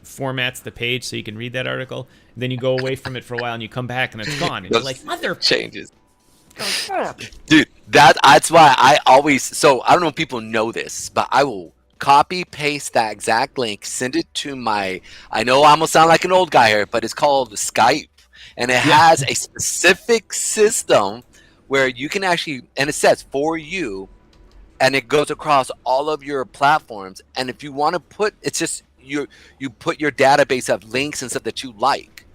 formats the page so you can read that article. And then you go away from it for a while and you come back and it's gone. And you're like, mother changes. Dude, that's why I always. So I don't know if people know this, but I will copy paste that exact link, send it to my. I know I almost sound like an old guy here, but it's called Skype, and it has a specific system where you can actually, and it says for you, and it goes across all of your platforms. And if you want to put, it's just you put your database of links and stuff that you like.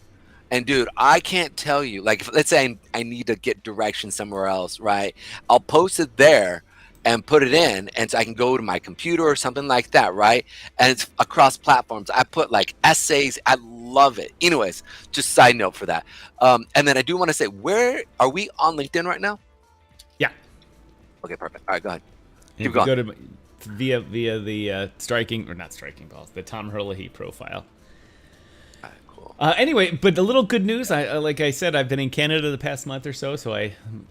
And dude, I can't tell you, like, let's say I need to get directions somewhere else, right? I'll post it there, and put it in, and so I can go to my computer or something like that, right? And it's across platforms. I put like essays. I love it. Anyways, just side note for that. And then I do want to say, where are we on LinkedIn right now? Yeah. Okay, perfect. All right, go ahead. Keep going. Go to via the the Tom Herlihy profile. Anyway, but a little good news. Like I said, I've been in Canada the past month or so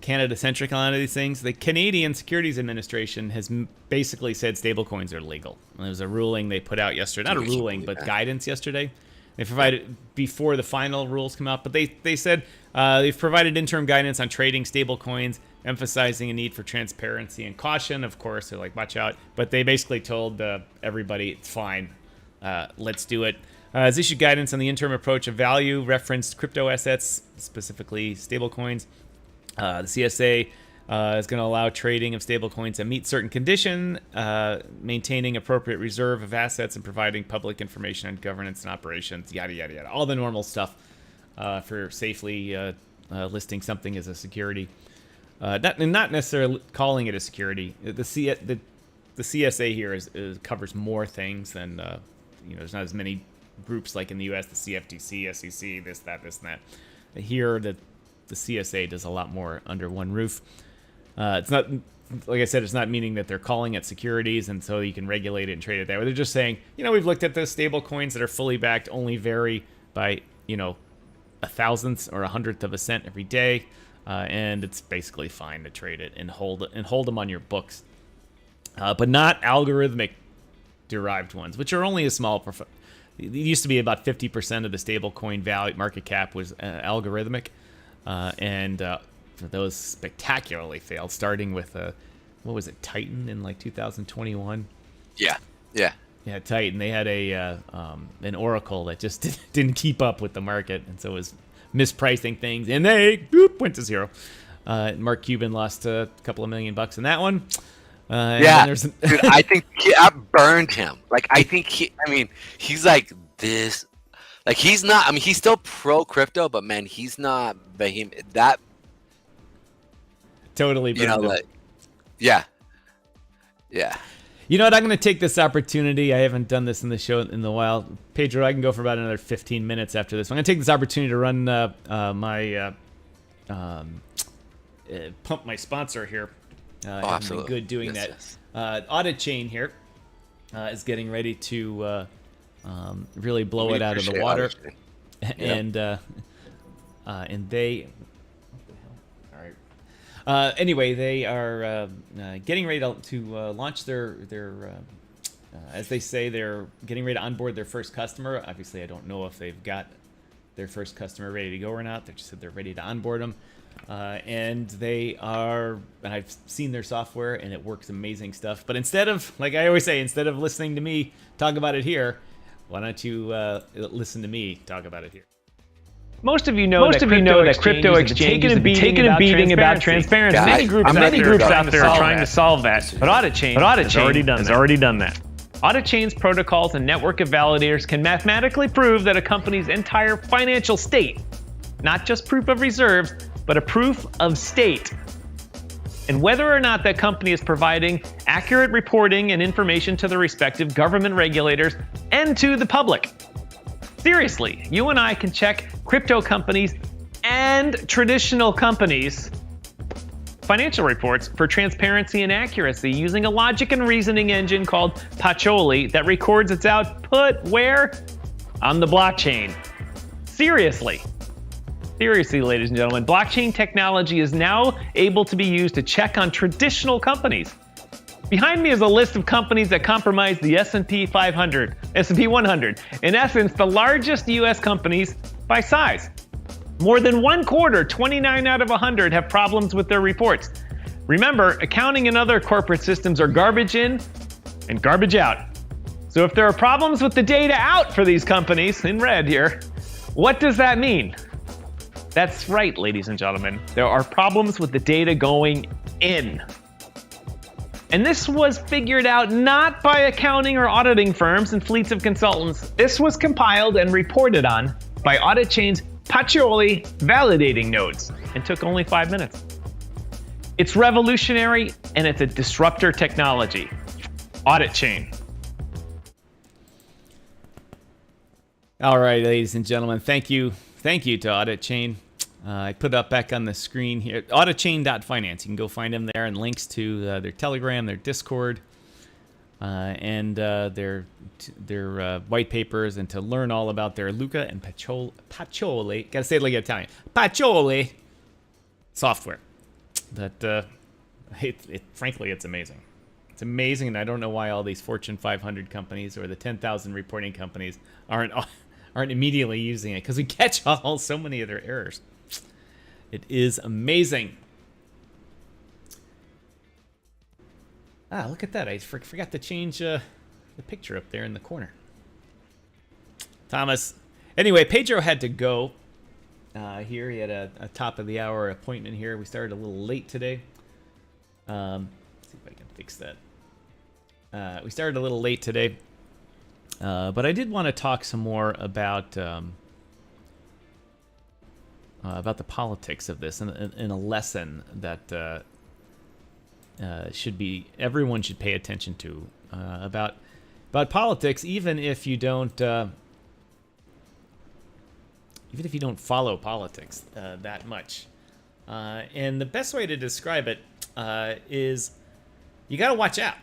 Canada-centric on a lot of these things. The Canadian Securities Administration has basically said stablecoins are legal. There was a ruling they put out yesterday. Not a ruling, but guidance yesterday. They provided before the final rules come out. But they said they've provided interim guidance on trading stablecoins, emphasizing a need for transparency and caution. Of course, they're like, watch out. But they basically told everybody, it's fine. Let's do it. Has issued guidance on the interim approach of value, referenced crypto assets, specifically stablecoins. The CSA is going to allow trading of stablecoins that meet certain conditions, maintaining appropriate reserve of assets and providing public information on governance and operations, yada, yada, yada. All the normal stuff for safely listing something as a security. Not necessarily calling it a security. The CSA here covers more things than, there's not as many groups like in the U.S., the CFTC, SEC, this, and that. Here, the CSA does a lot more under one roof. It's not, like I said, it's not meaning that they're calling it securities and so you can regulate it and trade it that way. They're just saying, we've looked at the stable coins that are fully backed only vary by, a thousandth or 100th of a cent every day, and it's basically fine to trade it and hold them on your books, but not algorithmic derived ones, which are only a small. It used to be about 50% of the stablecoin value market cap was algorithmic, and those spectacularly failed. Starting with what was it, Titan in like 2021? Yeah, Titan. They had an oracle that just didn't keep up with the market, and so it was mispricing things, and they went to zero. Mark Cuban lost a couple of $1 million in that one. Dude, I think I burned him. Like, I think he's like this. Like, he's not. I mean, he's still pro crypto, but man, he's not. That totally. Yeah. You know what? I'm going to take this opportunity. I haven't done this in the show in a while. Pedro, I can go for about another 15 minutes after this. I'm going to take this opportunity to run pump my sponsor here. Absolutely. Good doing that. Yes. Auditchain here is getting ready to really blow it out of the water, and they. All right. Anyway, they are getting ready to launch their as they say, they're getting ready to onboard their first customer. Obviously, I don't know if they've got their first customer ready to go or not. They just said they're ready to onboard them. And they are, and I've seen their software and it works amazing stuff. But instead of, like I always say, instead of listening to me talk about it here, why don't you listen to me talk about it here? Most of you know that crypto exchanges have been taking a beating about transparency. Many groups out there are trying to solve that. But Auditchain has already done that. Auditchain's protocols and network of validators can mathematically prove that a company's entire financial state, not just proof of reserves, but a proof of state, and whether or not that company is providing accurate reporting and information to the respective government regulators and to the public. Seriously, you and I can check crypto companies and traditional companies' financial reports for transparency and accuracy using a logic and reasoning engine called Patriot that records its output where? On the blockchain. Seriously, ladies and gentlemen, blockchain technology is now able to be used to check on traditional companies. Behind me is a list of companies that comprise the S&P 500, S&P 100. In essence, the largest U.S. companies by size. More than one quarter, 29 out of 100, have problems with their reports. Remember, accounting and other corporate systems are garbage in and garbage out. So if there are problems with the data out for these companies, in red here, what does that mean? That's right, ladies and gentlemen. There are problems with the data going in. And this was figured out not by accounting or auditing firms and fleets of consultants. This was compiled and reported on by Auditchain's Patriot validating nodes and took only 5 minutes. It's revolutionary, and it's a disruptor technology. Auditchain. All right, ladies and gentlemen, thank you to Auditchain. I put it up back on the screen here. Auditchain.finance. You can go find them there, and links to their Telegram, their Discord, and their white papers, and to learn all about their Luca and Pacioli. Gotta say it like Italian. Pacioli software. That frankly, it's amazing. It's amazing, and I don't know why all these Fortune 500 companies or the 10,000 reporting companies aren't immediately using it, because we catch all so many of their errors. It is amazing. Look at that. I forgot to change the picture up there in the corner. Thomas. Anyway, Pedro had to go here. He had a top of the hour appointment here. We started a little late today. Let's see if I can fix that. We started a little late today. But I did want to talk some more about the politics of this, and a lesson that everyone should pay attention to about politics, even if you don't follow politics that much. And the best way to describe it is you got to watch out.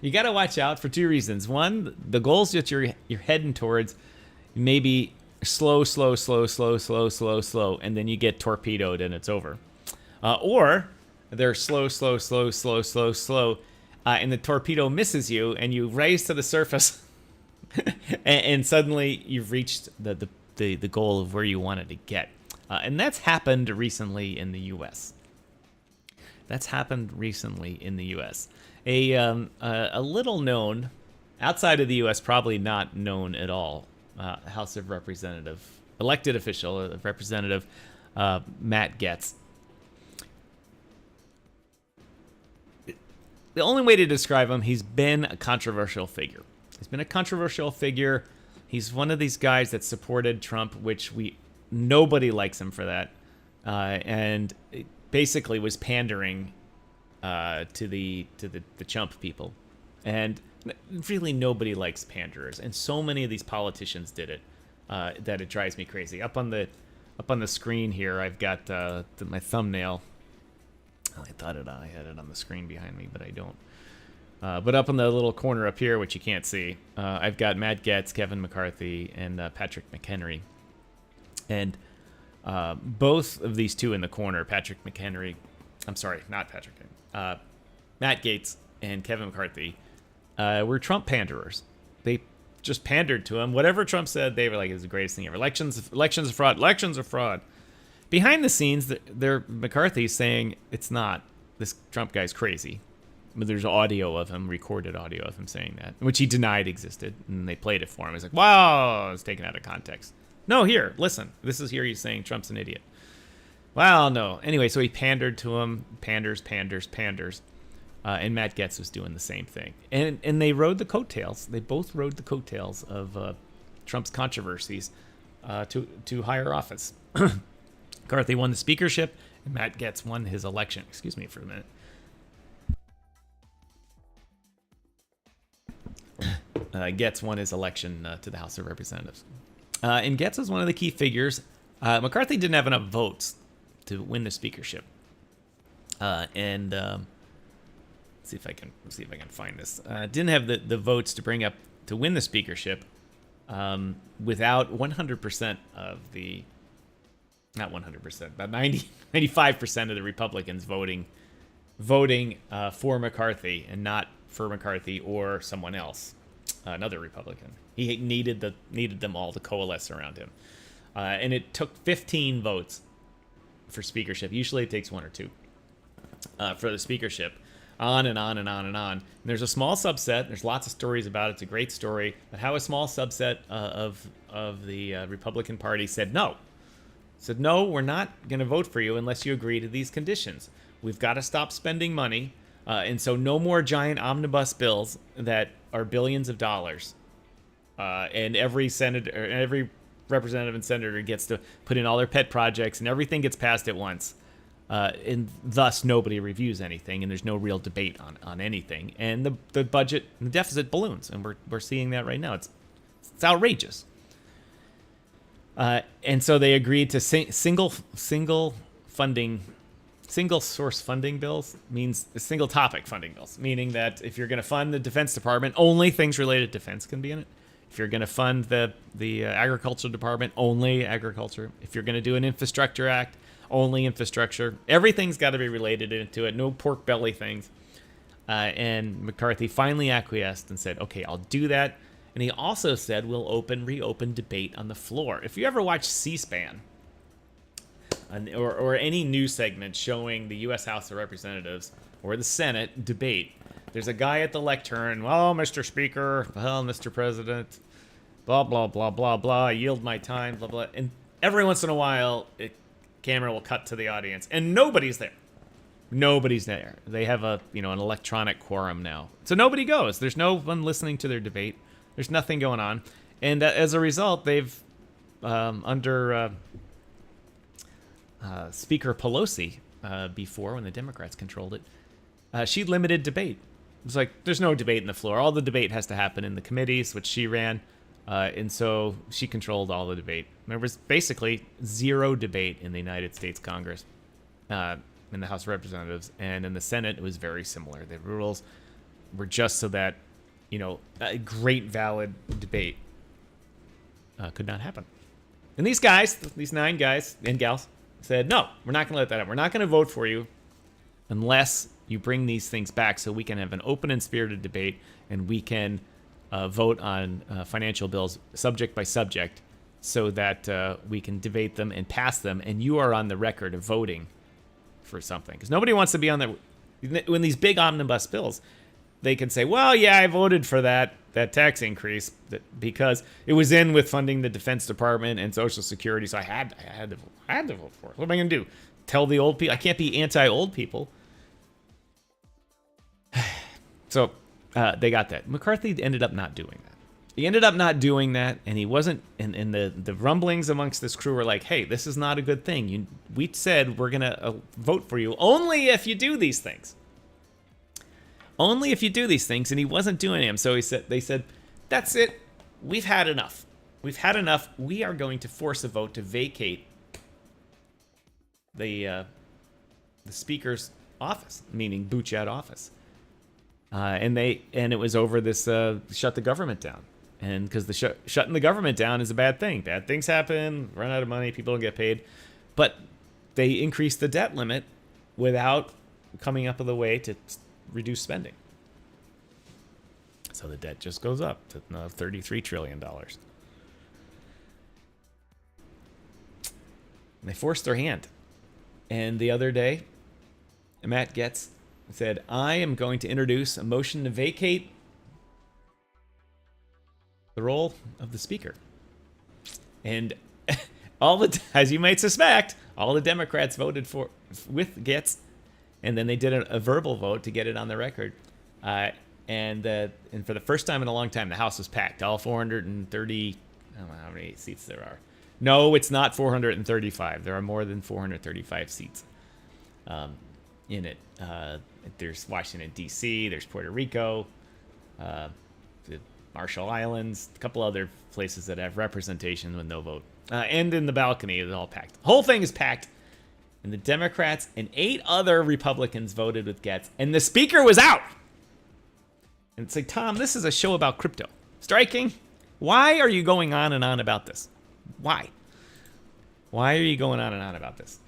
You got to watch out for two reasons. One, the goals that you're heading towards may be slow, and then you get torpedoed and it's over. Or they're slow, and the torpedo misses you and you race to the surface, and suddenly you've reached the goal of where you wanted to get. And that's happened recently in the U.S. A little known, outside of the U.S., probably not known at all, House of Representative, elected official, Representative Matt Gaetz. The only way to describe him, he's been a controversial figure. He's one of these guys that supported Trump, which nobody likes him for that, and it basically was pandering to the chump people, and really nobody likes panderers, and so many of these politicians did it that it drives me crazy. Up on the screen here, I've got my thumbnail. I thought I had it on the screen behind me, but I don't. But up in the little corner up here, which you can't see, I've got Matt Gaetz, Kevin McCarthy, and Patrick McHenry, and both of these two in the corner, Patrick McHenry. I'm sorry, not Patrick. Matt Gaetz and Kevin McCarthy were Trump panderers. They just pandered to him. Whatever Trump said, they were like, it's the greatest thing ever. Elections are fraud. Elections are fraud. Behind the scenes, McCarthy's saying it's not. This Trump guy's crazy. But there's recorded audio of him saying that, which he denied existed, and they played it for him. He's like, wow, it's taken out of context. No, here, listen. This is here he's saying Trump's an idiot. Well, no. Anyway, so he pandered to him. Panders. And Matt Gaetz was doing the same thing. And they rode the coattails. They both rode the coattails of Trump's controversies to higher office. McCarthy won the speakership, and Matt Gaetz won his election. Excuse me for a minute. Gaetz won his election to the House of Representatives. And Gaetz was one of the key figures. McCarthy didn't have enough votes to win the speakership. Let's see if I can find this. Didn't have the votes to win the speakership without 100% of the, not 100%, about 95% of the Republicans voting for McCarthy and not for McCarthy or someone else, another Republican. He needed them all to coalesce around him, and it took 15 votes for speakership. Usually it takes one or two for the speakership. On and on and on and on. And there's a small subset. There's lots of stories about it. It's a great story. But how a small subset of the Republican Party said no. Said, no, we're not going to vote for you unless you agree to these conditions. We've got to stop spending money. And so no more giant omnibus bills that are billions of dollars. And every representative and senator gets to put in all their pet projects and everything gets passed at once. and thus nobody reviews anything, and there's no real debate on anything. And the budget, the deficit balloons, and we're seeing that right now. It's outrageous. And so they agreed to single source funding bills, means single topic funding bills, meaning that if you're going to fund the Defense Department, only things related to defense can be in it. If you're going to fund the Agriculture Department, only agriculture. If you're going to do an Infrastructure Act, only infrastructure. Everything's got to be related into it. No pork belly things. And McCarthy finally acquiesced and said, okay, I'll do that. And he also said we'll reopen debate on the floor. If you ever watch C-SPAN or any news segment showing the U.S. House of Representatives or the Senate debate, there's a guy at the lectern, well, Mr. Speaker, well, Mr. President, blah, blah, blah, blah, blah, I yield my time, blah, blah. And every once in a while, camera will cut to the audience, and nobody's there. Nobody's there. They have an electronic quorum now. So nobody goes. There's no one listening to their debate. There's nothing going on. And as a result, they've, under Speaker Pelosi, before, when the Democrats controlled it, she limited debate. It was like, there's no debate in the floor. All the debate has to happen in the committees, which she ran. And so she controlled all the debate. There was basically zero debate in the United States Congress, in the House of Representatives. And in the Senate, it was very similar. The rules were just so that a great valid debate could not happen. And these 9 guys and gals, said, no, we're not going to let that happen. We're not going to vote for you unless you bring these things back so we can have an open and spirited debate and we can vote on financial bills subject by subject so that we can debate them and pass them, and you are on the record of voting for something. Because nobody wants to be on when these big omnibus bills, they can say, well, yeah, I voted for that tax increase because it was in with funding the Defense Department and Social Security, so I had to vote for it. What am I going to do? Tell the old people? I can't be anti-old people. So they got that. McCarthy ended up not doing that. He ended up not doing that, and he wasn't. And the rumblings amongst this crew were like, "Hey, this is not a good thing. We said we're gonna vote for you only if you do these things. Only if you do these things." And he wasn't doing them. So they said, "That's it. We've had enough. We've had enough. We are going to force a vote to vacate the speaker's office, meaning Buttigieg office." And it was over this shut the government down. And because shutting the government down is a bad thing. Bad things happen, run out of money, people don't get paid. But they increased the debt limit without coming up with a way to reduce spending. So the debt just goes up to $33 trillion. And they forced their hand. And the other day, Matt Gaetz said, I am going to introduce a motion to vacate the role of the speaker. And as you might suspect, all the Democrats voted with Gaetz, and then they did a verbal vote to get it on the record. And for the first time in a long time, the House was packed. All 430, I don't know how many seats there are. No, it's not 435. There are more than 435 seats in it. There's Washington, D.C., there's Puerto Rico, the Marshall Islands, a couple other places that have representation with no vote. And in the balcony, it's all packed. The whole thing is packed. And the Democrats and 8 other Republicans voted with Gaetz, and the speaker was out. And it's like, Tom, this is a show about crypto. Striking? Why are you going on and on about this? Why? Why are you going on and on about this?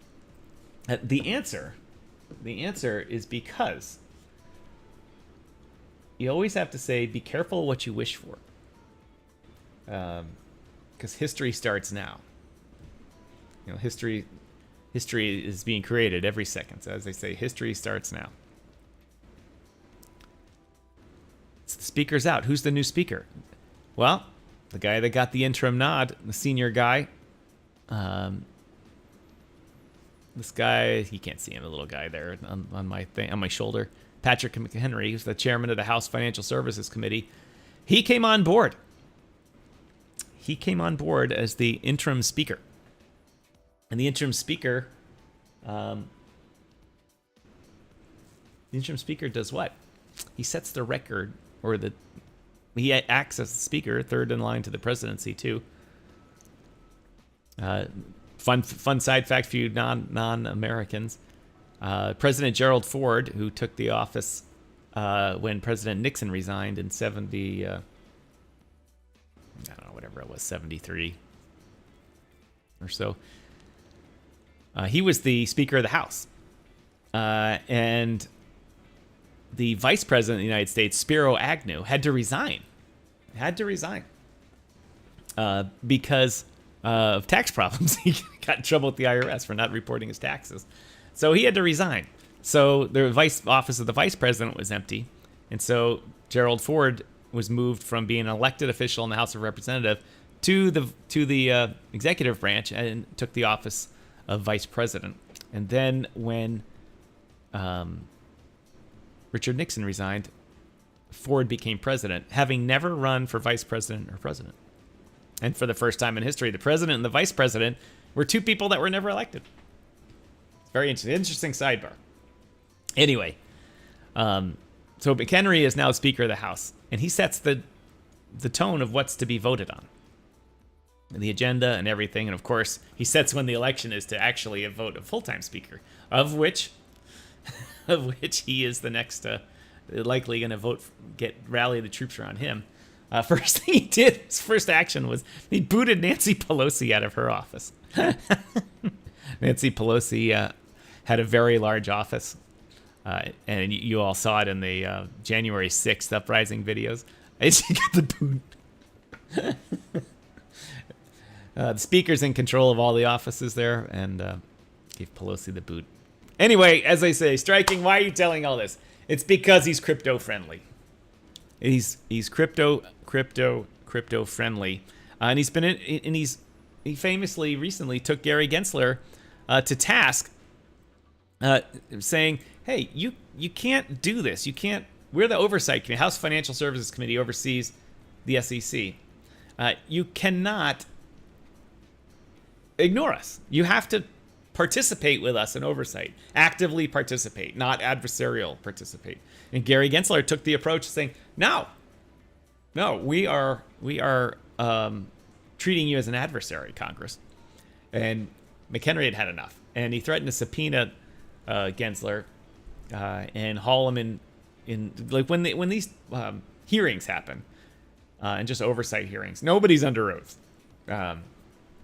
The answer is because you always have to say, be careful what you wish for. Because history starts now. History is being created every second. So as they say, history starts now. So the speaker's out. Who's the new speaker? Well, the guy that got the interim nod, the senior guy. This guy, you can't see him, the little guy there on my shoulder. Patrick McHenry, who's the chairman of the House Financial Services Committee. He came on board. He came on board as the interim speaker. And the interim speaker The interim speaker does what? He sets the record, or he acts as the speaker, third in line to the presidency too. Fun side fact for you non-Americans. President Gerald Ford, who took the office when President Nixon resigned in 70, I don't know, whatever it was, 73 or so. He was the Speaker of the House. And the Vice President of the United States, Spiro Agnew, had to resign. Because of tax problems. He got in trouble with the IRS for not reporting his taxes. So he had to resign. So the office of the vice president was empty. And so Gerald Ford was moved from being an elected official in the House of Representatives to the executive branch and took the office of vice president. And then when Richard Nixon resigned, Ford became president, having never run for vice president or president. And for the first time in history, the president and the vice president were two people that were never elected. Very interesting sidebar. Anyway, so McHenry is now Speaker of the House, and he sets the tone of what's to be voted on, and the agenda and everything. And of course, he sets when the election is to actually vote a full-time speaker, of which he is the next likely going to rally the troops around him. First thing he did, his first action was he booted Nancy Pelosi out of her office. Nancy Pelosi had a very large office, and you all saw it in the January 6th uprising videos. She got the boot. The speaker's in control of all the offices there, and gave Pelosi the boot. Anyway, as I say, striking. Why are you telling all this? It's because he's crypto friendly. He's crypto friendly, and he famously recently took Gary Gensler to task, saying, "Hey, you can't do this. You can't. We're the oversight committee. House Financial Services Committee oversees the SEC. You cannot ignore us. You have to participate with us in oversight. Actively participate, not adversarial participate." And Gary Gensler took the approach of saying, No, we are treating you as an adversary, Congress. And McHenry had enough, and he threatened to subpoena Gensler and haul him in like when these hearings happen, and just oversight hearings. Nobody's under oath. I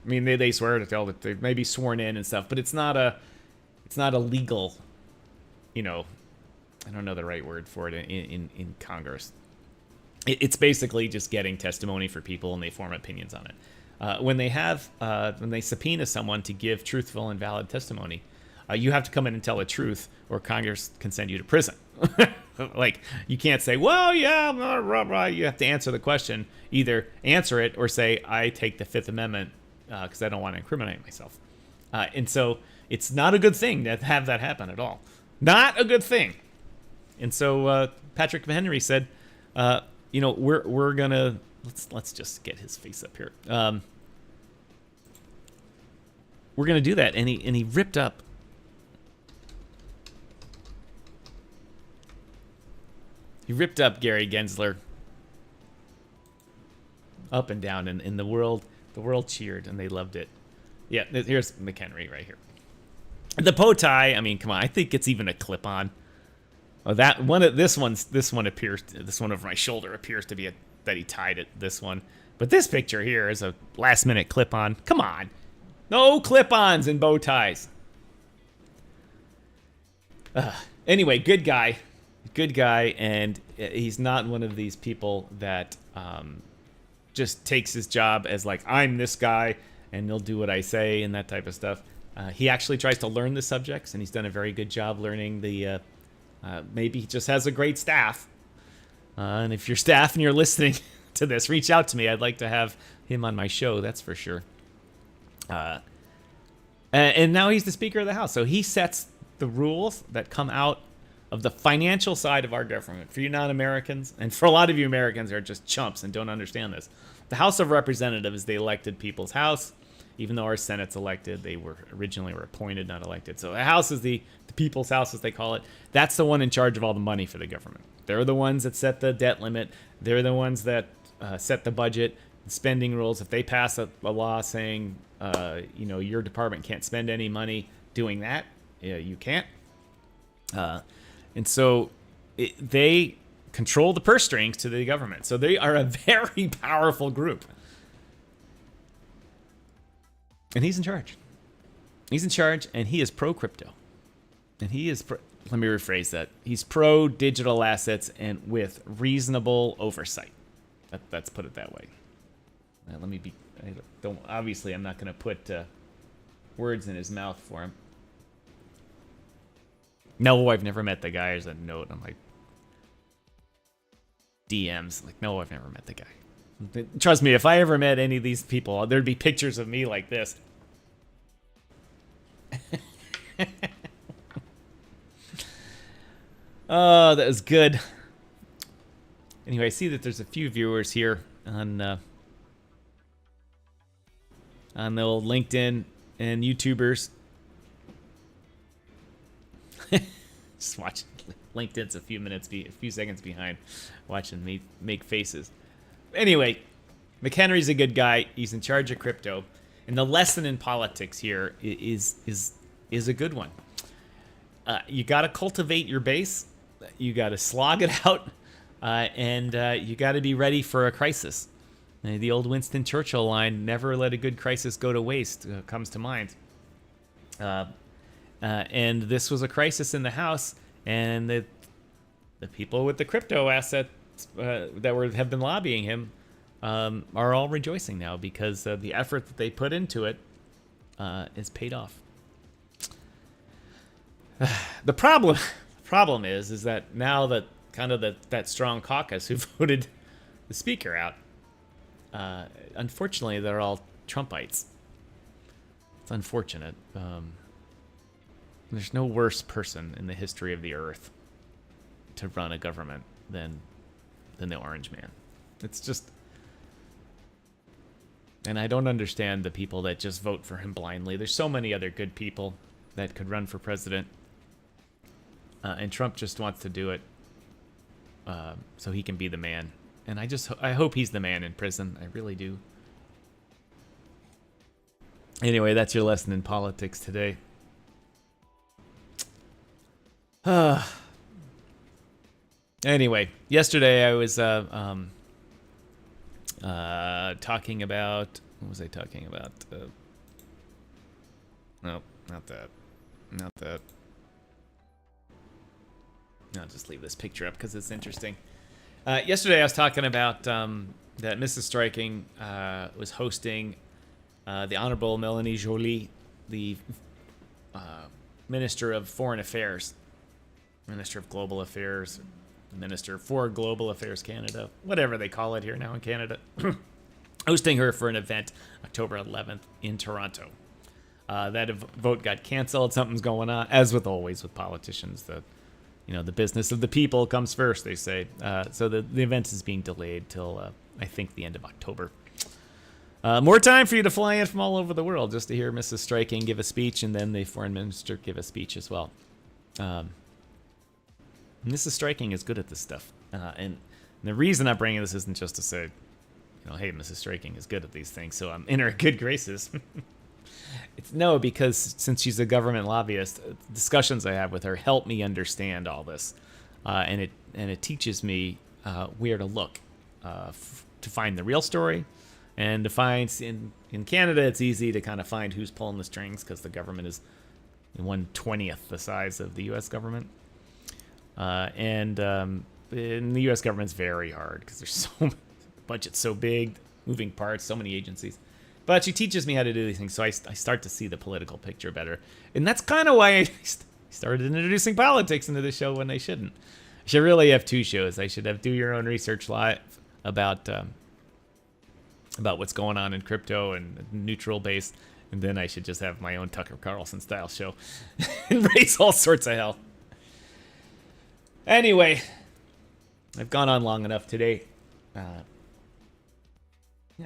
mean, they swear to tell that they may be sworn in and stuff, but it's not a legal, I don't know the right word for it in Congress. It's basically just getting testimony for people, and they form opinions on it. When they subpoena someone to give truthful and valid testimony, you have to come in and tell the truth, or Congress can send you to prison. Like, you can't say, well, yeah, blah, blah, blah. You have to answer the question. Either answer it or say, I take the Fifth Amendment because I don't want to incriminate myself. And so it's not a good thing to have that happen at all. Not a good thing. And so Patrick McHenry said, we're gonna let's just get his face up here. We're gonna do that, and he ripped up. He ripped up Gary Gensler up and down, and in the world cheered, and they loved it. Yeah, here's McHenry right here. The bow tie, I mean, come on, I think it's even a clip-on. Oh, that one. This one over my shoulder appears to be that he tied it. This one, but this picture here is a last-minute clip-on. Come on, no clip-ons and bow ties. Anyway, good guy, and he's not one of these people that just takes his job as like, I'm this guy and he'll do what I say and that type of stuff. He actually tries to learn the subjects, and he's done a very good job learning the. Maybe he just has a great staff. And if you're staff and you're listening to this, reach out to me. I'd like to have him on my show, that's for sure. And now he's the Speaker of the House. So he sets the rules that come out of the financial side of our government. For you non-Americans, and for a lot of you Americans who are just chumps and don't understand this, the House of Representatives is the elected people's house. even though our Senate's elected. They were originally appointed, not elected. So the House is the people's house, as they call it. That's the one in charge of all the money for the government. They're the ones that set the debt limit. They're the ones that set the budget, spending rules. If they pass a law saying, your department can't spend any money doing that, you can't. And so they control the purse strings to the government. So they are a very powerful group. And he's in charge. He's in charge, and he is pro-crypto. And he is, let me rephrase that. He's pro-digital assets and with reasonable oversight. Let's put it that way. Let me be, obviously I'm not going to put words in his mouth for him. No, I've never met the guy. There's a note. I'm like, DMs. Like, no, I've never met the guy. Trust me, if I ever met any of these people, there'd be pictures of me like this. Oh, that was good. Anyway, I see that there's a few viewers here on the old LinkedIn and YouTubers. Just watching. LinkedIn's a few seconds behind, watching me make faces. Anyway, McHenry's a good guy. He's in charge of crypto, and the lesson in politics here is a good one. You got to cultivate your base. You got to slog it out, and you got to be ready for a crisis. The old Winston Churchill line, "Never let a good crisis go to waste," comes to mind. And this was a crisis in the House, and the people with the crypto assets that have been lobbying him are all rejoicing now because the effort that they put into it is paid off. The problem is that now that kind of that strong caucus who voted the speaker out, unfortunately, they're all Trumpites. It's unfortunate. There's no worse person in the history of the earth to run a government than the Orange Man. It's just... And I don't understand the people that just vote for him blindly. There's so many other good people that could run for president. And Trump just wants to do it so he can be the man. And I hope he's the man in prison. I really do. Anyway, that's your lesson in politics today. Anyway, yesterday I was talking about... What was I talking about? No, not that. Not that. I'll just leave this picture up because it's interesting. Yesterday I was talking about that Mrs. Striking was hosting the Honorable Melanie Joly, the Minister of Foreign Affairs, Minister of Global Affairs, Minister for Global Affairs Canada, whatever they call it here now in Canada, hosting her for an event October 11th in Toronto. That vote got canceled. Something's going on, as with always with politicians. The business of the people comes first, they say. So the event is being delayed till, I think, the end of October. More time for you to fly in from all over the world just to hear Mrs. Striking give a speech, and then the foreign minister give a speech as well. Mrs. Striking is good at this stuff. And the reason I'm bringing this isn't just to say, hey, Mrs. Striking is good at these things, so I'm in her good graces. No, because since she's a government lobbyist, discussions I have with her help me understand all this, and it teaches me where to look to find the real story, and to find in Canada it's easy to kind of find who's pulling the strings because the government is 1/20th the size of the U.S. government, and in the U.S. government's very hard because there's budget's so big, moving parts, so many agencies. But she teaches me how to do these things, so I start to see the political picture better. And that's kind of why I started introducing politics into the show when I shouldn't. I should really have two shows. I should have Do Your Own Research Live about what's going on in crypto and neutral base, and then I should just have my own Tucker Carlson style show and raise all sorts of hell. Anyway, I've gone on long enough today. I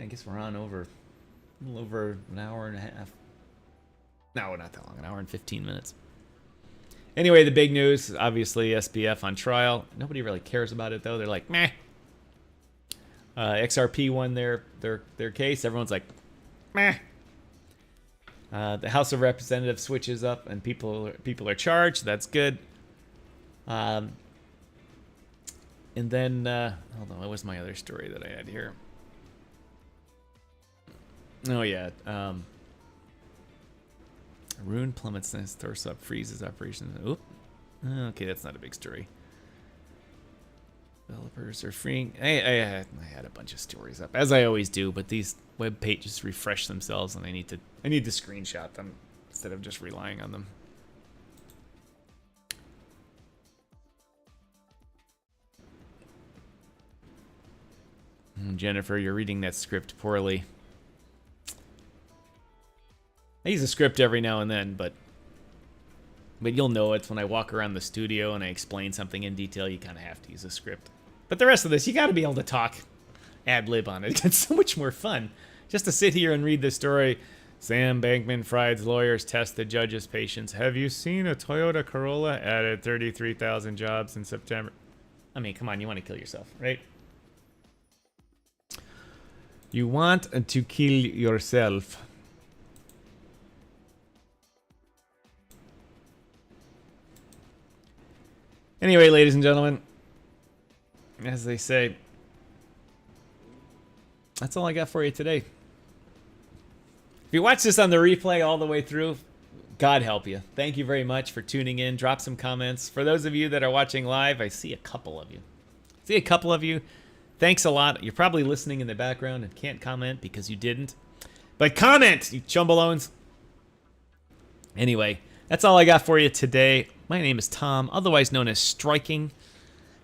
guess we're on over A little over an hour and a half. No, not that long. An hour and 15 minutes. Anyway, the big news, obviously, SBF on trial. Nobody really cares about it, though. They're like, meh. XRP won their case. Everyone's like, meh. The House of Representatives switches up, and people are charged. That's good. And then, hold on, what was my other story that I had here? Oh, yeah. Rune plummets, thirsts up, freezes operations. Oop. Okay, that's not a big story. Developers are freeing. I had a bunch of stories up, as I always do, but these web pages refresh themselves, and I need to screenshot them instead of just relying on them. Jennifer, you're reading that script poorly. I use a script every now and then, but you'll know it when I walk around the studio and I explain something in detail. You kind of have to use a script. But the rest of this, you got to be able to talk ad-lib on it. It's so much more fun just to sit here and read the story. Sam Bankman-Fried's lawyers test the judge's patience. Have you seen a Toyota Corolla added 33,000 jobs in September? I mean, come on, you want to kill yourself, right? You want to kill yourself. Anyway, ladies and gentlemen, as they say, that's all I got for you today. If you watch this on the replay all the way through, God help you. Thank you very much for tuning in. Drop some comments. For those of you that are watching live, I see a couple of you. Thanks a lot. You're probably listening in the background and can't comment because you didn't. But comment, you chumbalones. Anyway, that's all I got for you today. My name is Tom, otherwise known as Striking,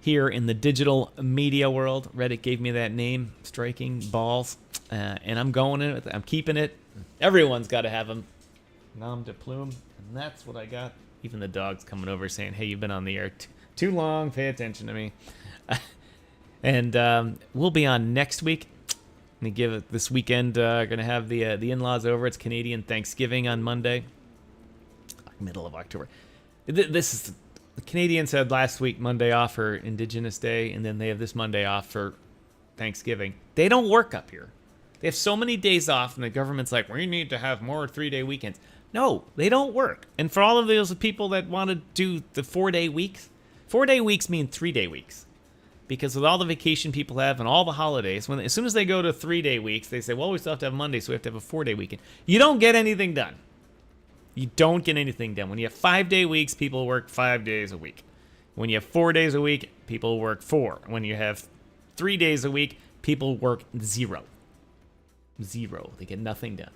here in the digital media world. Reddit gave me that name, Striking Balls, and I'm going in with it. I'm keeping it. Everyone's got to have them. Nom de plume, and that's what I got. Even the dog's coming over saying, hey, you've been on the air too long. Pay attention to me. And we'll be on next week. I'm gonna give it this weekend. Gonna have the in-laws over. It's Canadian Thanksgiving on Monday, middle of October. This is the Canadians had last week Monday off for Indigenous Day, and then they have this Monday off for Thanksgiving. They don't work up here. They have so many days off, and the government's like, we need to have more 3-day weekends. No, they don't work. And for all of those people that want to do the 4-day weeks, 4-day weeks mean 3-day weeks. Because with all the vacation people have and all the holidays, as soon as they go to 3-day weeks, they say, well, we still have to have Monday, so we have to have a 4-day weekend. You don't get anything done. You don't get anything done. When you have 5-day weeks, people work 5 days a week. When you have 4 days a week, people work 4. When you have 3 days a week, people work 0. 0. They get nothing done.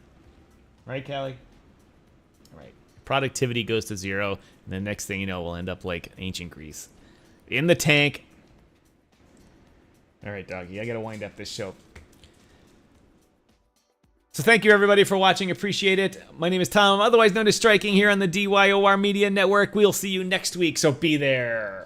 Right, Callie? Right. Productivity goes to 0, and the next thing you know, we'll end up like ancient Greece. In the tank. All right, doggy, I got to wind up this show. So thank you, everybody, for watching. Appreciate it. My name is Tom, otherwise known as Striking, here on the DYOR Media Network. We'll see you next week, so be there.